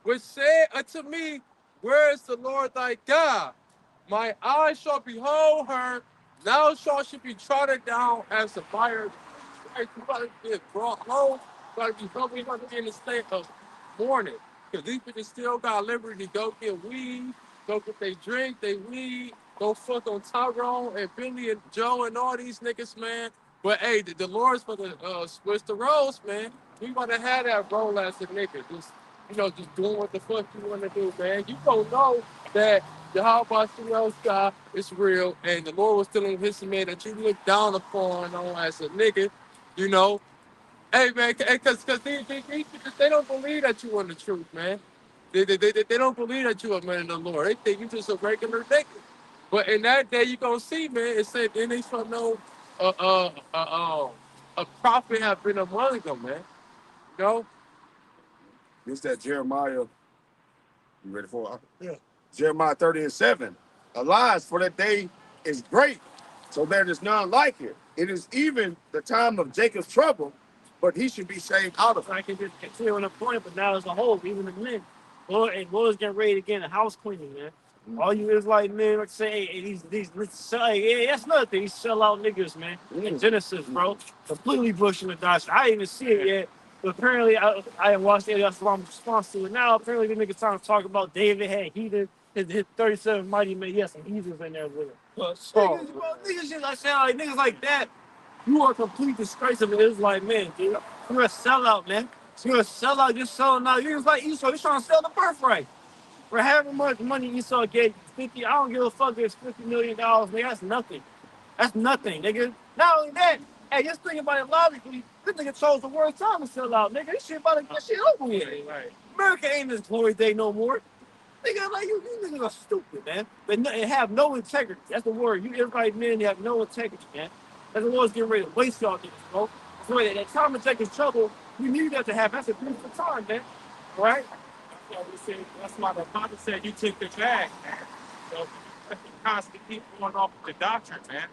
which said unto me, where is the Lord thy God? My eyes shall behold her, now shall she be trodden down as a fire. Right, you about to get brought home, you about to be home, you about to be in the state of mourning. Because these bitches still got liberty to go get weed, go get they drink, they weed, go fuck on Tyrone and Billy and Joe and all these niggas, man. But hey, the Lord's for the switch the roles, man. We want to have that role as a nigga. Just doing what the fuck you want to do, man. You don't know that Yahweh God is real, and the Lord was telling his man that you look down upon as a nigga, you know. Hey, man, because they don't believe that you want the truth, man. They don't believe that you a man of the Lord. They think you just a regular nigga. But in that day, you gonna see, man. It said then they shall know a prophet have been among them, man. You know. This that Jeremiah. You ready for it? Yeah. Jeremiah 30:7. Alas, for that day is great, so there is none like it. It is even the time of Jacob's trouble, but he should be saved out of it. I can just continue on the point, but now as a whole, even the men, Lord's getting ready to get a house cleaning, man. All you Israelite men like say, hey, that's another thing. These sell out niggas, man. In Genesis, bro, completely bushing the Dodge. I didn't even see it yet, but apparently I didn't watch it. That's why I'm response to it now. Apparently, the niggas trying to talk about David had heathen. His 37 mighty men. He had some heathens in there with him. Niggas just like sound like niggas like that. You are a complete disgrace of an Israelite man, dude. You're a sellout, man. You're a sellout. You're selling out. You're just like Esau. You're trying to sell the birthright. For however much money Esau gave, 50, I don't give a fuck if it's $50 million, nigga. That's nothing. That's nothing, nigga. Not only that, hey, just think about it logically. This nigga chose the worst time to sell out, nigga. This shit over with. America ain't this glory day no more. Nigga, like you niggas are stupid, man. But have no integrity. That's the word. You everybody men have no integrity, man. That's the Lord's getting ready to waste y'all niggas, bro. So that time of taking trouble, you need that to happen. That's a beautiful time, man. All right? That's why the father said you took the bag, man. So you constantly keep going off with the doctrine, man.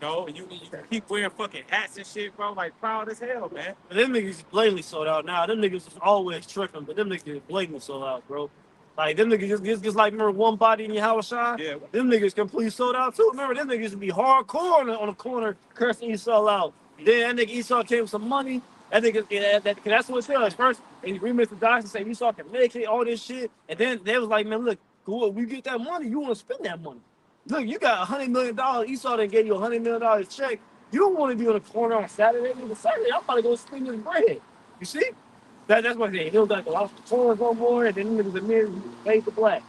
You know, you keep wearing fucking hats and shit, bro, like proud as hell, man. But them niggas is blatantly sold out now. Them niggas is always tripping, but them niggas is blatantly sold out, bro. Like them niggas just like remember one body in your house shot? Yeah. Them niggas completely sold out too. Remember them niggas would be hardcore on the corner cursing Esau out. Then that nigga Esau came with some money. That nigga that's what it says. First, and remix the doctor say Esau can make it, all this shit. And then they was like, man, look, cool, we get that money, you want to spend that money. Look, you got $100 million. Esau done gave you $100 million check. You don't want to be on the corner on Saturday. Nigga, Saturday, I'm about to go spend this bread. You see? That's what they don't got the lost the corners no more, and then niggas admit fade to black.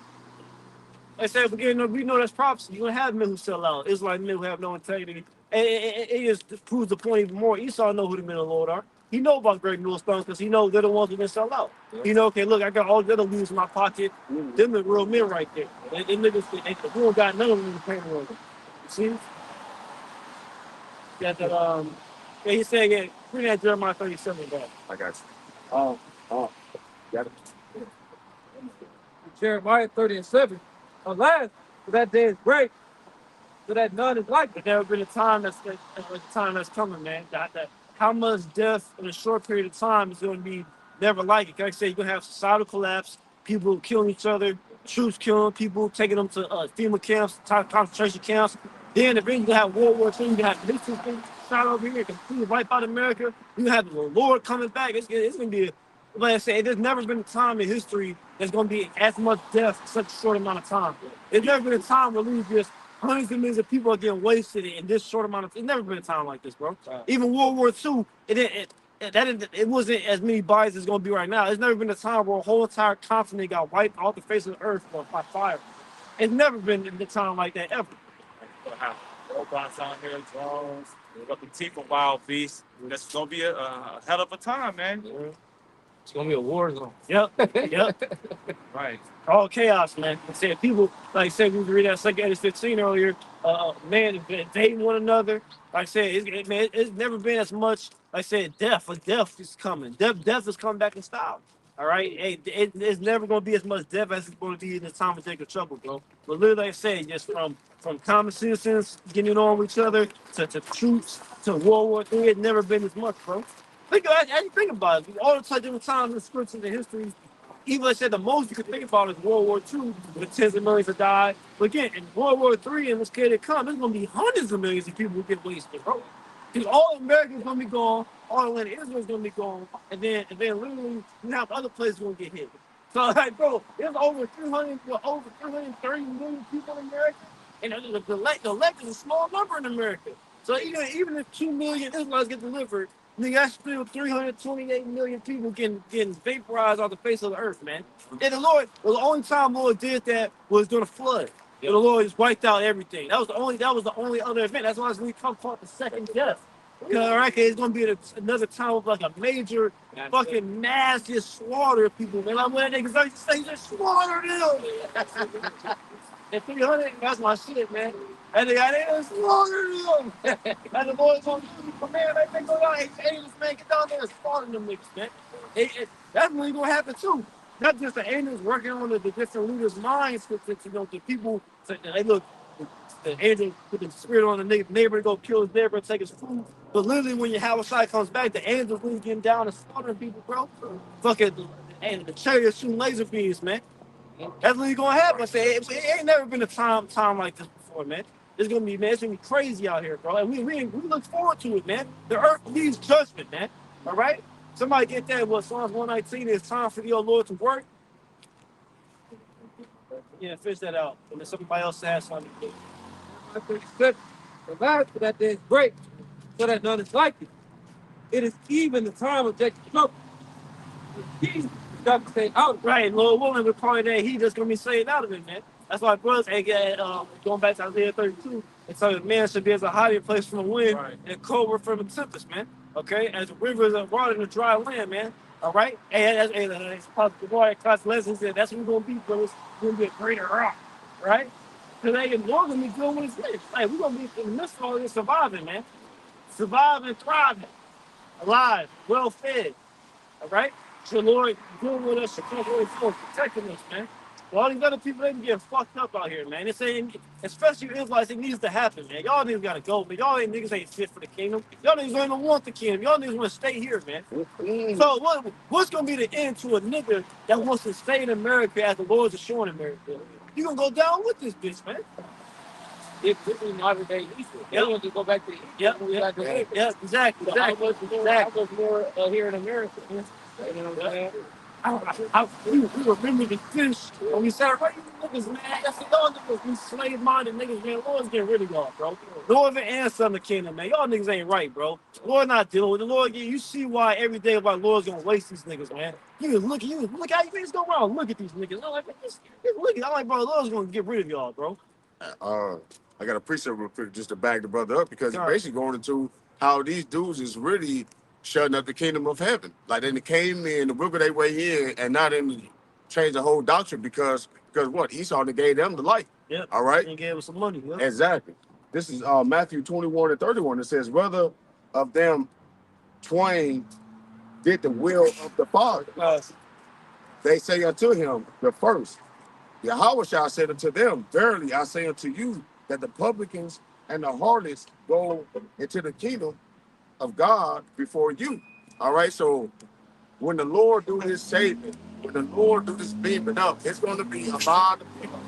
Like I said, again, we know that's prophecy. You're gonna have men who sell out. Israelite men who have no integrity. And it just proves the point even more. Esau know who the men of the Lord are. He know about great millstones because he knows they're the ones who didn't sell out. You know, okay, look, I got all the other leaves in my pocket. Them the real men right there. They niggas, we don't got none of them in the payroll. You see? Got that, yeah, he's saying, yeah, bring that Jeremiah 37 back. I got you. Oh, Got it. Jeremiah 30:7. Alas, for that day is great, so that none is like it. But never been a time that's the time that's coming, man. That how much death in a short period of time is going to be never like it. Like I say, you're going to have societal collapse, people killing each other, troops killing people, taking them to FEMA camps, concentration camps. Then eventually you're going to have World War II, you're going to have missiles being shot over here, completely wipe out America. You're going to have the Lord coming back. It's going to be, like I say, there's never been a time in history there's going to be as much death in such a short amount of time. There's never been a time where we just hundreds of millions of people are getting wasted in this short amount of time. It's never been a time like this, bro. Even World War II, it wasn't as many bodies as going to be right now. There's never been a time where a whole entire continent got wiped off the face of the earth by fire. It's never been a time like that ever. We'll have robots out here, drones, fucking teeth of wild beasts. That's gonna be a hell of a time, man. it's gonna be a war zone. Yep, yep. Right. All chaos, man. I said people, like I said, we read that 2 Edis 15 earlier. Man, invading one another. Like I said, it's never been as much. Like I said, death is coming. Death is coming back in style. All right, hey, it's never going to be as much death as it's going to be in the time of Jacob trouble, bro. But literally, like I said, just from common citizens getting on with each other to troops to World War III, it's never been as much, bro. Think about it. All the different times in scriptures and history, even like I said, the most you could think about is World War II, with tens of millions that died. But again, in World War III, and what's scared to come, there's going to be hundreds of millions of people who get wasted, bro. Because all America's going to be gone, all the land of Israel's going to be gone, and then literally you have other places going to get hit. So, like, bro, there's over 330 million people in America, and the elect is a small number in America. So even if 2 million Israelites get delivered, nigga, that's still 328 million people getting vaporized off the face of the earth, man. And the only time the Lord did that was during the flood. And the Lord just wiped out everything. That was the only other event. That's why we come called the second death. All right, it's gonna be another time of like a major fucking massive slaughter of people, man. Like when niggas like to say just slaughter them. And 300, that's my shit, man. And they just slaughter them. And the boys on duty, man, they go down, hey, angels, man, get down there and slaughter them niggas, man. That's really gonna happen too. Not just the angels working on the different leaders' minds, the people, they look, the angel put the spirit on the neighbor to go kill his neighbor and take his food. But literally, when your Hawashai comes back, the angels really getting down and slaughtering people, bro. Fucking, and the chariots shooting laser beams, man. That's really gonna happen. I say it ain't never been a time like this before, man. It's gonna be, man. It's gonna be crazy out here, bro. And we look forward to it, man. The earth needs judgment, man. All right. Somebody get that. What Psalms 119? It's time for your Lord to work. Yeah, fish that out. And then somebody else has something. Alas, for that day is great, so that none is like it. It is even the time of Jacob's trouble. He got to stay out. Right, Lord willing, we're probably that he just gonna be saved out of it, man. That's why brothers, going back to Isaiah 32, and so man should be as a hiding place from the wind and cover from the tempest, man. Okay, as the rivers are water in the dry land, man. All right? Hey, that's Pastor Boy, class lessons said that's what we're gonna be, brothers. We're gonna be a greater rock, right? Because they ignore gonna be good when it's finished. Like we're gonna be in the midst of all this surviving, man. Surviving, thriving, alive, well fed. All right? So Lord, dealing with us, protecting us, man. Well, all these other people, they can get fucked up out here, man. It's saying, especially Israelites, it needs to happen, man. Y'all niggas gotta go, but y'all niggas ain't fit for the kingdom. Y'all niggas don't even want the kingdom. Y'all niggas want to stay here, man. So what's gonna be the end to a nigga that wants to stay in America as the Lord's showing America? You gonna go down with this bitch, man? If this is modern day Egypt, they want to go back to Egypt. Yep, exactly. I was more here in America. You know what I'm saying? We remember the fish when we said, right, you niggas, man. That's the y'all niggas, we slave minded niggas, man. Lord's getting rid of y'all, bro. Lord even answer the kingdom, man. Y'all niggas ain't right, bro. Lord not dealing with the Lord. You see why every day why Lord's gonna waste these niggas, man. You look how you niggas go around. Look at these niggas. I'm like, look at, I'm like, bro, Lord's gonna get rid of y'all, bro. I got a precept real quick just to back the brother up because it's basically going into how these dudes is really shutting up the kingdom of heaven. Like they came in, the wiggle their way in, and now they change the whole doctrine because what? Esau gave them the light. Yep. All right. And gave us some money. Yep. Exactly. This is Matthew 21 and 31. It says, whether of them twain did the will of the Father. They say unto him, the first. Yahweh shall say unto them, verily I say unto you, that the publicans and the harlots go into the kingdom of God before you. All right, so when the Lord do his saving, when the Lord do this beaming up, it's going to be a lot of people.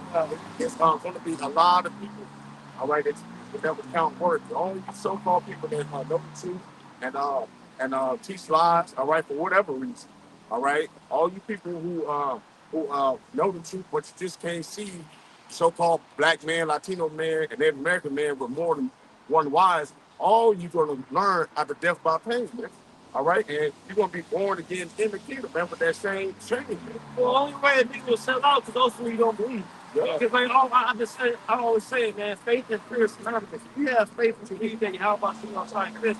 It's going to be a lot of people. All right, it's that would count words. The only so-called people that know the truth and teach lies. All right, for whatever reason. All right, all you people who know the truth, but you just can't see so-called black man, Latino man, and Native American man with more than one wise. All you're going to learn after death by pain, man. All right, and you're gonna be born again in the kingdom, man, with that same training. Well, the only way a nigga will sell out to those who you don't believe. Because like I always say, man, faith and fear is synonymous. If you have faith and believe that how about you outside Chris,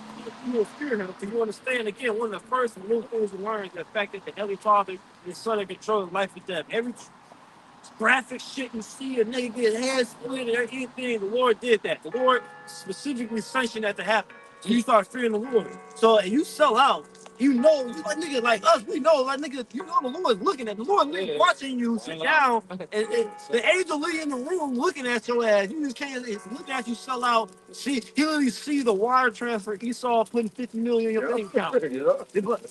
you will fear him. Because you understand again, one of the first and new things to learn is the fact that the Heavenly Father is Son and control of life and death. Every graphic shit you see, a nigga get head split or anything, the Lord did that. The Lord specifically sanctioned that to happen. So you start fearing the Lord. So and you sell out. You know, you like niggas like us, we know, like niggas, you know the Lord's looking at the Lord watching you sit down and the angel Lee in the room looking at your ass. You just can't look at you sell out. See, he literally see the wire transfer Esau putting 50 million in your bank account.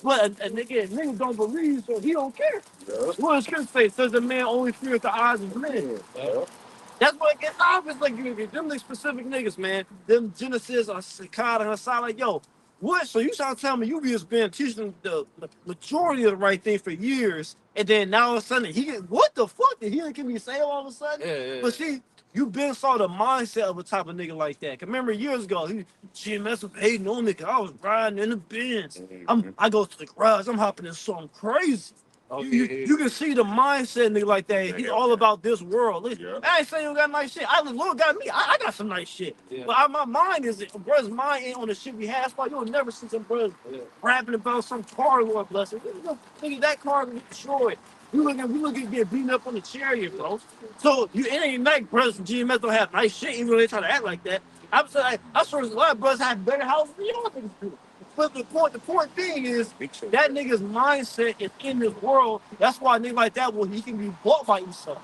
But a nigga don't believe, so he don't care. What does Scripture say? Says the man only fears the eyes of men. That's what it gets obvious. Like them like specific niggas, man. Them Genesis or Sakata and Hassan, like, yo, what? So you trying to tell me you just been teaching the majority of the right thing for years, and then now all of a sudden he get what the fuck? Did he can be saved all of a sudden? But see, you been saw the mindset of a type of nigga like that. Cause remember years ago, GMS was hating on me cause I was riding in the Benz. I go to the garage, I'm hopping in something crazy. You can see the mindset nigga like that. He's all about this world. I ain't saying you got nice shit. Lord got me. I got some nice shit. But my mind is brother's mind ain't on the shit we have. That's why you'll never see some brothers rapping about some car, Lord bless it. Nigga, that car will get destroyed. We looking to get beaten up on the chariot, bro. So it ain't like brothers from GMS don't have nice shit, even though they try to act like that. I'm saying I swear a lot of brothers have better houses than y'all niggas do. But the point thing is that nigga's mindset is in this world. That's why a nigga like that, well, he can be bought by Esau.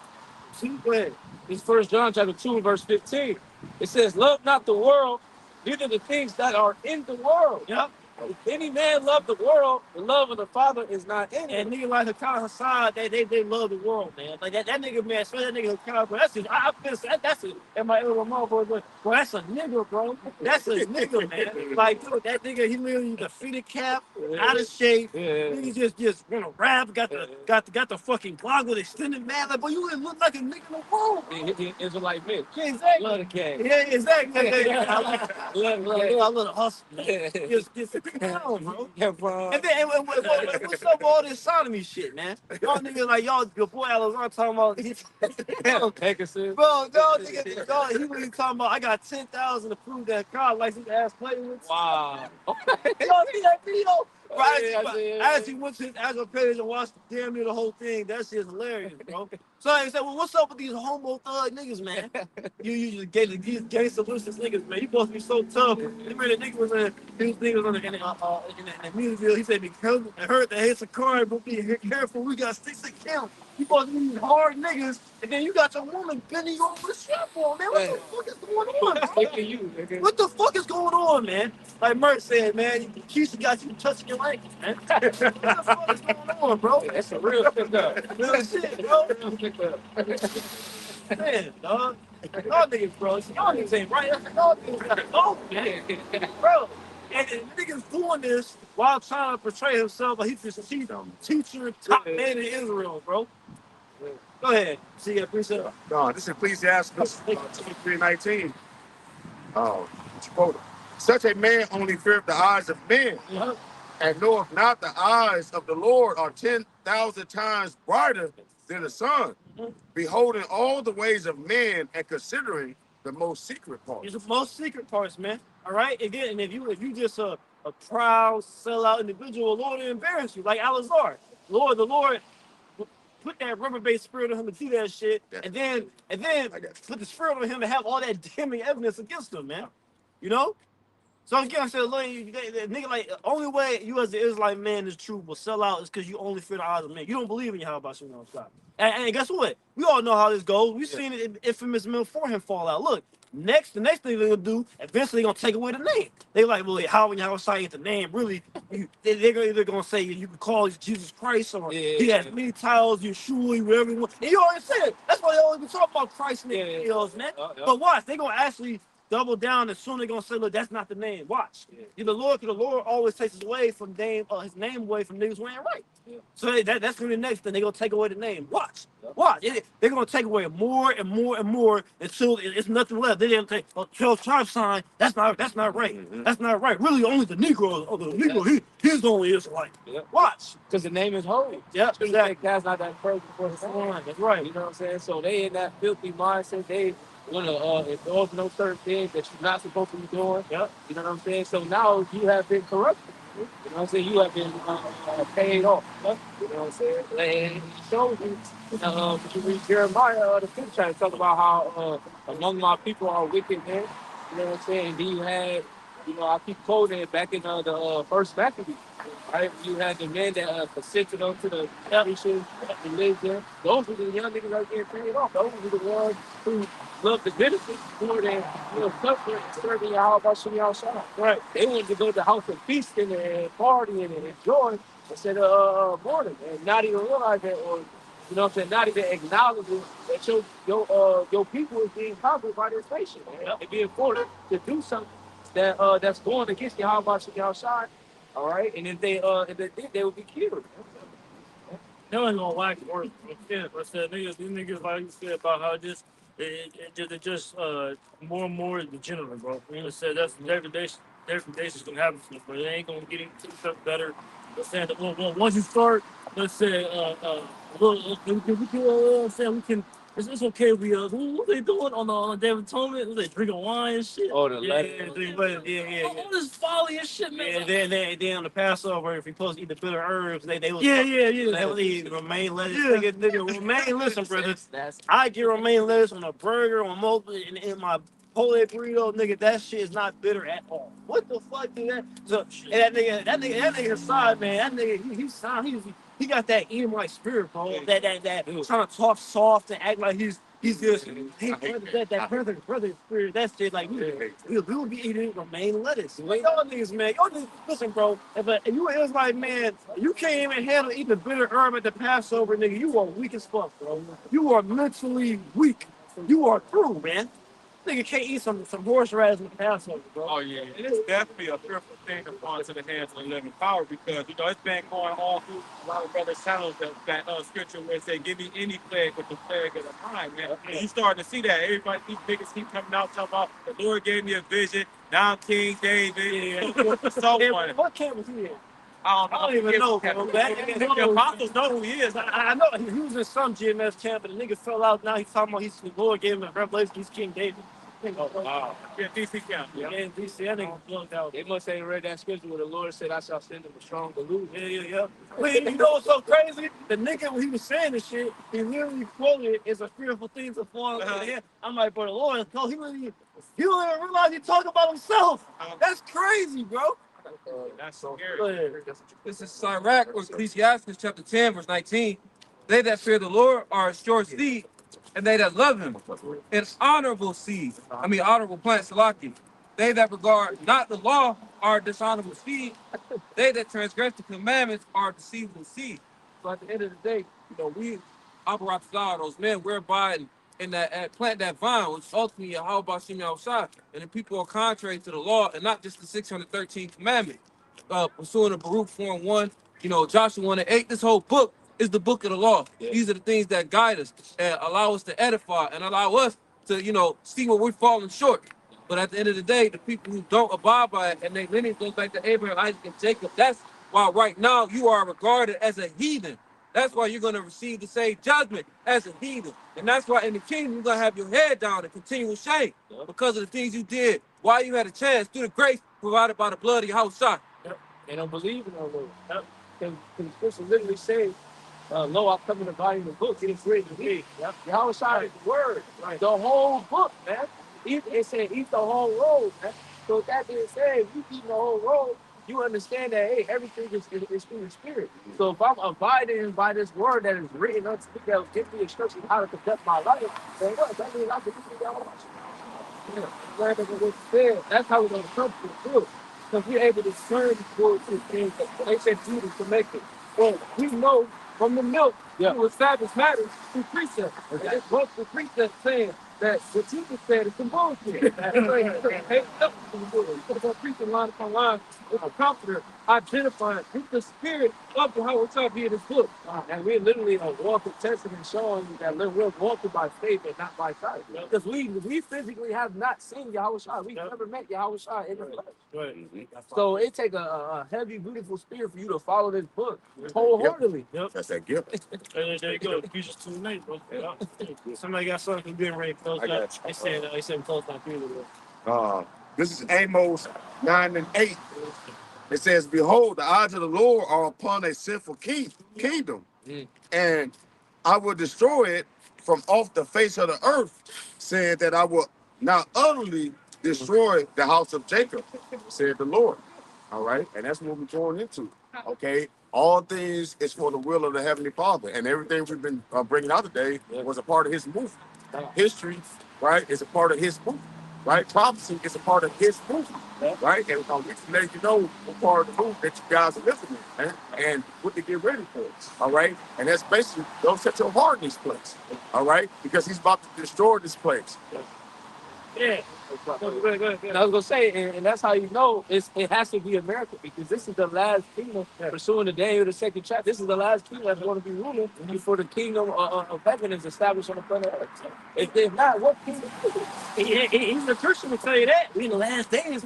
See, go ahead. It's 1 John chapter 2, verse 15. It says, love not the world, neither the things that are in the world. Yep. If any man love the world, the love of the Father is not in him. And nigga like Hakan Hassan, they love the world, man. Like that nigga, man, especially that nigga Hakan, bro. That's just, I feel that's it. And my little motherfucker, bro, that's a nigga, bro. That's a nigga, man. Like, dude, that nigga, he literally defeated Cap, out of shape. Nigga just wanna rap, got the fucking goggle extended, man. Like, boy, you wouldn't look like a nigga in the world. He Israelite men. Yeah, exactly. Love the game. Yeah, exactly. I love the hustle, man. Just down, bro. Yeah, bro. And then what's up with all this sodomy shit, man? Y'all niggas like your boy Alexander talking about Pegasus. bro, y'all niggas, y'all, he really talking about I got 10,000 to prove that car license ass playing with. Wow. Y'all see that video? I actually went to his actual page and watched damn near the whole thing. That shit's hilarious, bro. So I said, well, what's up with these homo thug niggas, man? You just gave these gay solutions niggas, man. You supposed to be so tough. Remember the nigga was in these niggas on the music video. He said, be careful. I heard that hate Sakari, but be careful. We got sticks and count. You supposed to be these hard niggas, and then you got your woman bending you over the strap on, man. What the fuck is going on, bro? What the fuck is going on, man? Like Merck said, man, Keisha got you touching your ankles, man. What the fuck is going on, bro? That's a real pick up. Real shit, bro. Man, dog. Y'all niggas, bro. Y'all niggas ain't right. Y'all niggas gotta go, man. Bro. And the niggas doing this while trying to portray himself like he's this teacher, top man in Israel, bro. Go ahead. See ya. Appreciate it. No, this is Ecclesiastes 23:19. Oh, quote. Such a man only feareth the eyes of men, and knoweth not the eyes of the Lord are 10,000 times brighter than the sun, beholding all the ways of men and considering the most secret parts. It's the most secret parts, man. All right. Again, and if you just a proud sellout individual, the Lord will embarrass you, like Alazar. The Lord put that rubber-based spirit on him to do that shit, and then put the spirit on him to have all that damning evidence against him, man. You know? So again, I said, nigga, like, the only way you as the Israelite man is true will sell out is because you only fear the eyes of men. You don't believe in Yahweh Shem God. And guess what? We all know how this goes. We've seen it, infamous men before him fall out. Look, the next thing they're gonna do, eventually they're gonna take away the name. They're like, well, how when Yahweh ain't the name, really, they're either gonna say you can call Jesus Christ or he has many titles, Yeshua, whatever you want. And you already said it. That's why they always been talking about Christ in their videos, man. But watch, they're gonna actually double down as soon as they're gonna say, look, that's not the name. Watch. The Lord always takes his name his name away from niggas who ain't right. So that's gonna be the next thing. They're gonna take away the name. Watch. They're gonna take away more and more and more until it's nothing left. They're gonna take 12 tribe sign. That's not right. That's not right. Really, only the Negro. Oh, the Negro, he's the only Israelite. Watch. Because the name is holy. Yeah, exactly. That's not that person before the sun. That's right. You know what I'm saying? So they in that filthy mindset. They want to indulge in certain things that you're not supposed to be doing. Yep. You know what I'm saying? So now you have been corrupted. You know what I'm saying? You have been paid off. You know what I'm saying? And it shows you, if you read Jeremiah, the 5th chapter, talk about how among my people are wicked men. You know what I'm saying? And then you had, I keep quoting it back in the first Maccabees. Right? You had the men that consented onto the Christian religion. Those were the young niggas that were getting paid off. Those were the ones who loved the benefits more than suffering and serving Yahweh Shem outside. Right? They wanted to go to the house of feasting and partying and enjoying instead of mourning and not even realize that, or what I'm saying, not even acknowledging that your people is being conquered by this nation and being forced to do something that's going against Yahweh Shem outside. All right, and if they would be killed. They ain't gonna like work. Yeah, I said these niggas like you said about how it just more and more degenerate, bro. I said that's degradation's gonna happen to you, but it ain't gonna get any stuff better. I said once you start, let's say we can. It's okay if we what they doing on the Day of Atonement? Was they drinking wine and shit? Oh, the all this folly and shit, man. Yeah, then on the Passover, if you're supposed to eat the bitter herbs, they would they would eat romaine lettuce. Nigga, romaine. Listen, brother, I get romaine lettuce on a burger, on multiple in my Pole burrito, nigga. That shit is not bitter at all. What the fuck is that? So and that nigga aside, man, that nigga he got that Edomite spirit, bro. That trying to talk soft and act like he's just that brother spirit. That shit, like we would be eating romaine lettuce. Like, y'all niggas, man. Y'all niggas, listen, bro. If you an Israelite man, you can't even handle eating the bitter herb at the Passover, nigga. You are weak as fuck, bro. You are mentally weak. You are through, man. Nigga can't eat some horseradish in the Passover, bro. Oh yeah, it's definitely a fearful thing to fall into the hands of the living power because it's been going on through a lot of brothers' channels that scripture where it say, "Give me any plague but the plague of the mind," man. And you starting to see that everybody, these niggas keep coming out talking about the Lord gave me a vision. Now I'm King David. So on. What camp was he in? I don't even know. The apostles know who he is. I know he was in some GMS camp, but the nigga fell out. Now he's talking about the Lord gave him a revelation. He's King David. Oh, wow. Yeah, DC County. Yeah, in DC, that nigga flunked out. They must ain't read that scripture where the Lord said, I shall send them a strong delusion. Yeah. Wait, you know what's so crazy? The nigga, when he was saying this shit, he literally quoted, "It's a fearful thing to fall into the hand." I'm like, bro, the Lord, no, he don't even realize he talking about himself. That's crazy, bro. That's so Go scary. ahead. This is Sirach or Ecclesiastes chapter 10, verse 19. They that fear the Lord are a sure seed, and they that love him, an honorable seed. Honorable plant, Salaki. They that regard not the law are dishonorable seed. They that transgress the commandments are deceivable seed. So at the end of the day, we operate those men whereby and that plant that vine, which ultimately how about Shimei outside, and the people are contrary to the law and not just the 613 commandment. Pursuing the Baruch 4 and 1, Joshua 1 and 8. This whole book is the book of the law. Yeah. These are the things that guide us and allow us to edify and allow us to, see where we're falling short. But at the end of the day, the people who don't abide by it and their lineage goes back to Abraham, Isaac, and Jacob, that's why right now you are regarded as a heathen. That's why you're going to receive the same judgment as a heathen. And that's why in the kingdom you're going to have your head down and continual shame because of the things you did while you had a chance through the grace provided by the blood of your house shot. They don't believe in our Lord. Because the scripture literally says, lo, I'll come in the volume of the book. It is written to me. Yahweh Shai is the word. Right. The whole book, man. It said, eat the whole roll, man. So with that being said, if you eat the whole roll, you understand that, hey, everything is through the spirit. So if I'm abiding by this word that is written unto me, that will give me instructions how to conduct my life, then what? That means I can do Yahweh Shai. That's how we're going to come to the truth. Because we're able to discern the things that they said Jesus to make it. Well, we know from the milk to establish matters through precept. And it's both the precept saying that what Jesus said is some bullshit. So preaching line upon line with a comforter identifying with the spirit of the Howard Top here in this book. And we're literally walking, testing, and showing that we're walking by faith and not by sight. Because we physically have not seen Yahweh Shai. We've never met Yahweh Shai in the flesh. Right. So it takes a heavy, beautiful spirit for you to follow this book wholeheartedly. That's that gift. There you go. Ephesians 2:9, bro. Somebody got something getting ready to close I got up. you. They said close down period. This is Amos 9 and 8. It says, behold, the eyes of the Lord are upon a sinful kingdom, and I will destroy it from off the face of the earth, saying that I will not utterly destroy the house of Jacob, said the Lord. All right, and that's what we're going into. Okay, all things is for the will of the Heavenly Father, and everything we've been bringing out today was a part of His movement. History, right, is a part of His movement. Right, prophecy is a part of His movement. Right, and we can let you know what part of the movement that you guys are living in, man, and what to get ready for. All right, and that's basically don't set your heart in this place. All right, because He's about to destroy this place. Yeah. Go ahead. And I was gonna say, and that's how you know it has to be America, because this is the last kingdom pursuing the Daniel the second chapter. This is the last kingdom that's going to be ruling before the kingdom of heaven is established on the planet Earth. So if not, what kingdom is it? Even a Christian will tell you that. We in the last days.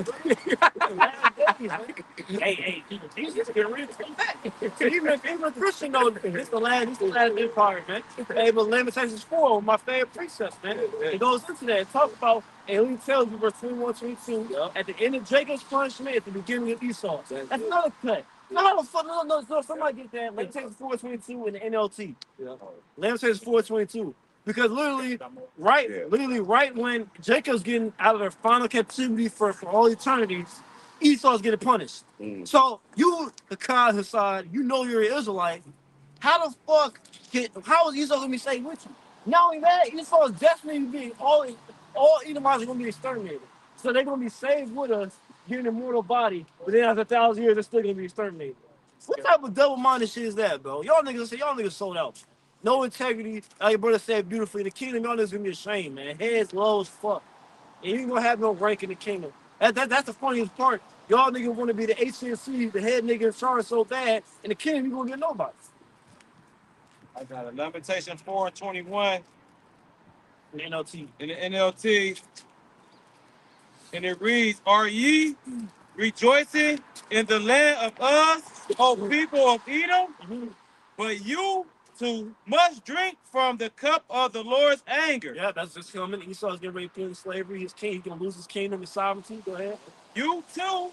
Hey, Jesus getting ready to come back. Even a Christian knows this the last empire, man. Hey, but Lamentations 4, my favorite precepts, man. It goes into that. It talks about, and he tells you verse 21, 22, at the end of Jacob's punishment, at the beginning of Esau. That's another cut. No, somebody get that. Lamentations 4:22 in the NLT. Lamentations 4:22. Because literally right when Jacob's getting out of their final captivity for all eternity, Esau's getting punished. So you, the Khan Hassad, you know you're an Israelite. How the fuck how is Esau gonna be saved with you? Not only that, Esau is definitely being all Edomites are gonna be exterminated. So they're gonna be saved with us, getting an immortal body, but then after 1,000 years, they're still gonna be exterminated. What type of double-minded shit is that, bro? Y'all niggas sold out. No integrity. Like your brother said beautifully, the kingdom, y'all niggas gonna be ashamed, man. Heads low as fuck. And you ain't gonna have no rank in the kingdom. That's the funniest part. Y'all niggas want to be the HNC, the head nigga in charge so bad, and the kingdom, you gonna get nobody. I got a Lamentation 4:21 In the NLT. in the NLT, and it reads, "Are ye rejoicing in the land of us, O people of Edom? But you to must drink from the cup of the Lord's anger. Yeah, that's just coming. Esau's getting ready to put in slavery. His king, he's gonna lose his kingdom and sovereignty. Go ahead. You too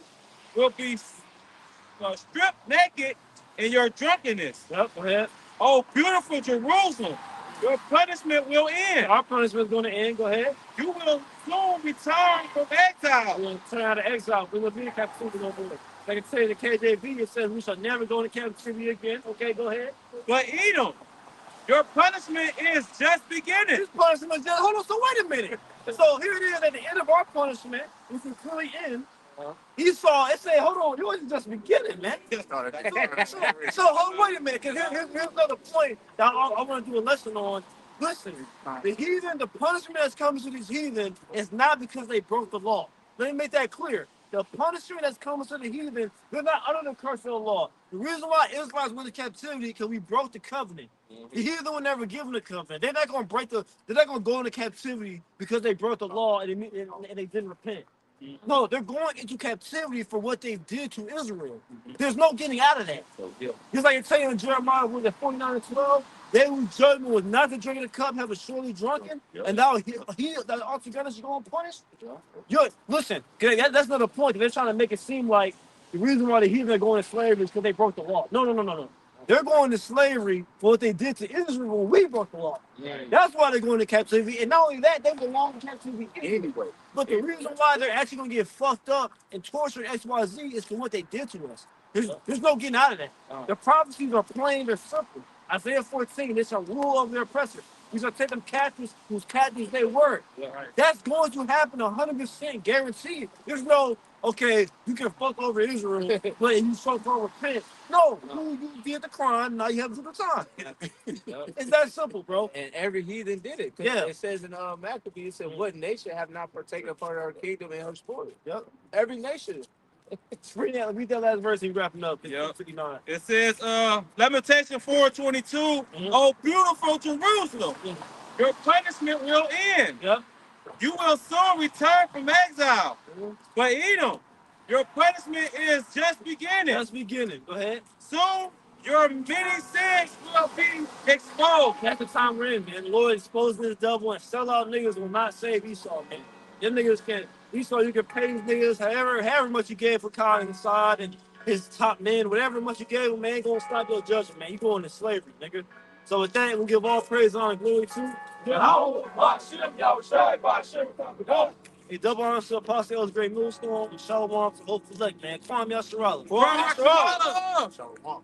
will be stripped naked in your drunkenness. Yep, go ahead. Oh, beautiful Jerusalem, your punishment will end. Our punishment is going to end. Go ahead. You will soon return from exile. We're going to turn out of exile. We will be in captivity no more. Like I say in the KJV, it says we shall never go into captivity again. Okay, go ahead. But Edom, your punishment is just beginning. This punishment is just, hold on, so wait a minute. So here it is at the end of our punishment, which is clearly end. Esau, it said, hold on, yours is just beginning, man. So hold on, wait a minute, because here's another point that I want to do a lesson on. Listen, the heathen, the punishment that's coming to these heathen is not because they broke the law. Let me make that clear. The punishment that's coming to the heathen, they're not under the curse of the law. The reason why Israelites went into captivity because we broke the covenant. The heathen were never given the covenant. They're not going to they're not going to go into captivity because they broke the law and they didn't repent. No, they're going into captivity for what they did to Israel. There's no getting out of that. Just like it tell you in Jeremiah 49:12, they whose judgment was not to drink of the cup have surely drunken, and now that altogether is going to punish. Listen, that's not the point. They're trying to make it seem like the reason why the heathen are going to slavery is because they broke the law. No. They're going to slavery for what they did to Israel when we broke the law. That's why they're going to captivity. And not only that, they belong in captivity anyway. But the reason why they're actually going to get fucked up and tortured XYZ is for what they did to us. There's no getting out of that. The prophecies are plain, they're simple. Isaiah 14, they shall rule over their oppressors. We shall take them captives whose captives they were. That's going to happen 100% guaranteed. There's no, okay, you can fuck over Israel, but you so-called repent. No, you did the crime, now you have to do the time. It's that simple, bro. And every heathen did it. Yeah. It says in Maccabees, it said, what nation have not partaken part of her kingdom and her spoil? Yep. Every nation. Read that last verse and wrapping up. Yep. 59. It says, Lamentation 4:22, oh, beautiful Jerusalem, your punishment will end. Yep. You will soon return from exile. But Edom, your punishment is just beginning. Just beginning. Go ahead. Soon, your many sins will be exposed. That's the time we're in, man. The Lord exposed this devil and sell out niggas will not save Esau, man. Them niggas can Esau, you can pay these niggas however much you gave for Khan and Assad and his top men, whatever much you gave them, man, ain't gonna stop your judgment, man. You going to slavery, nigga. So with that, we'll give all praise, honor, and glory to a double honor to Apostle El's great millstone and shalom to Hope Select, man. Kwame Yasharala. Shalom.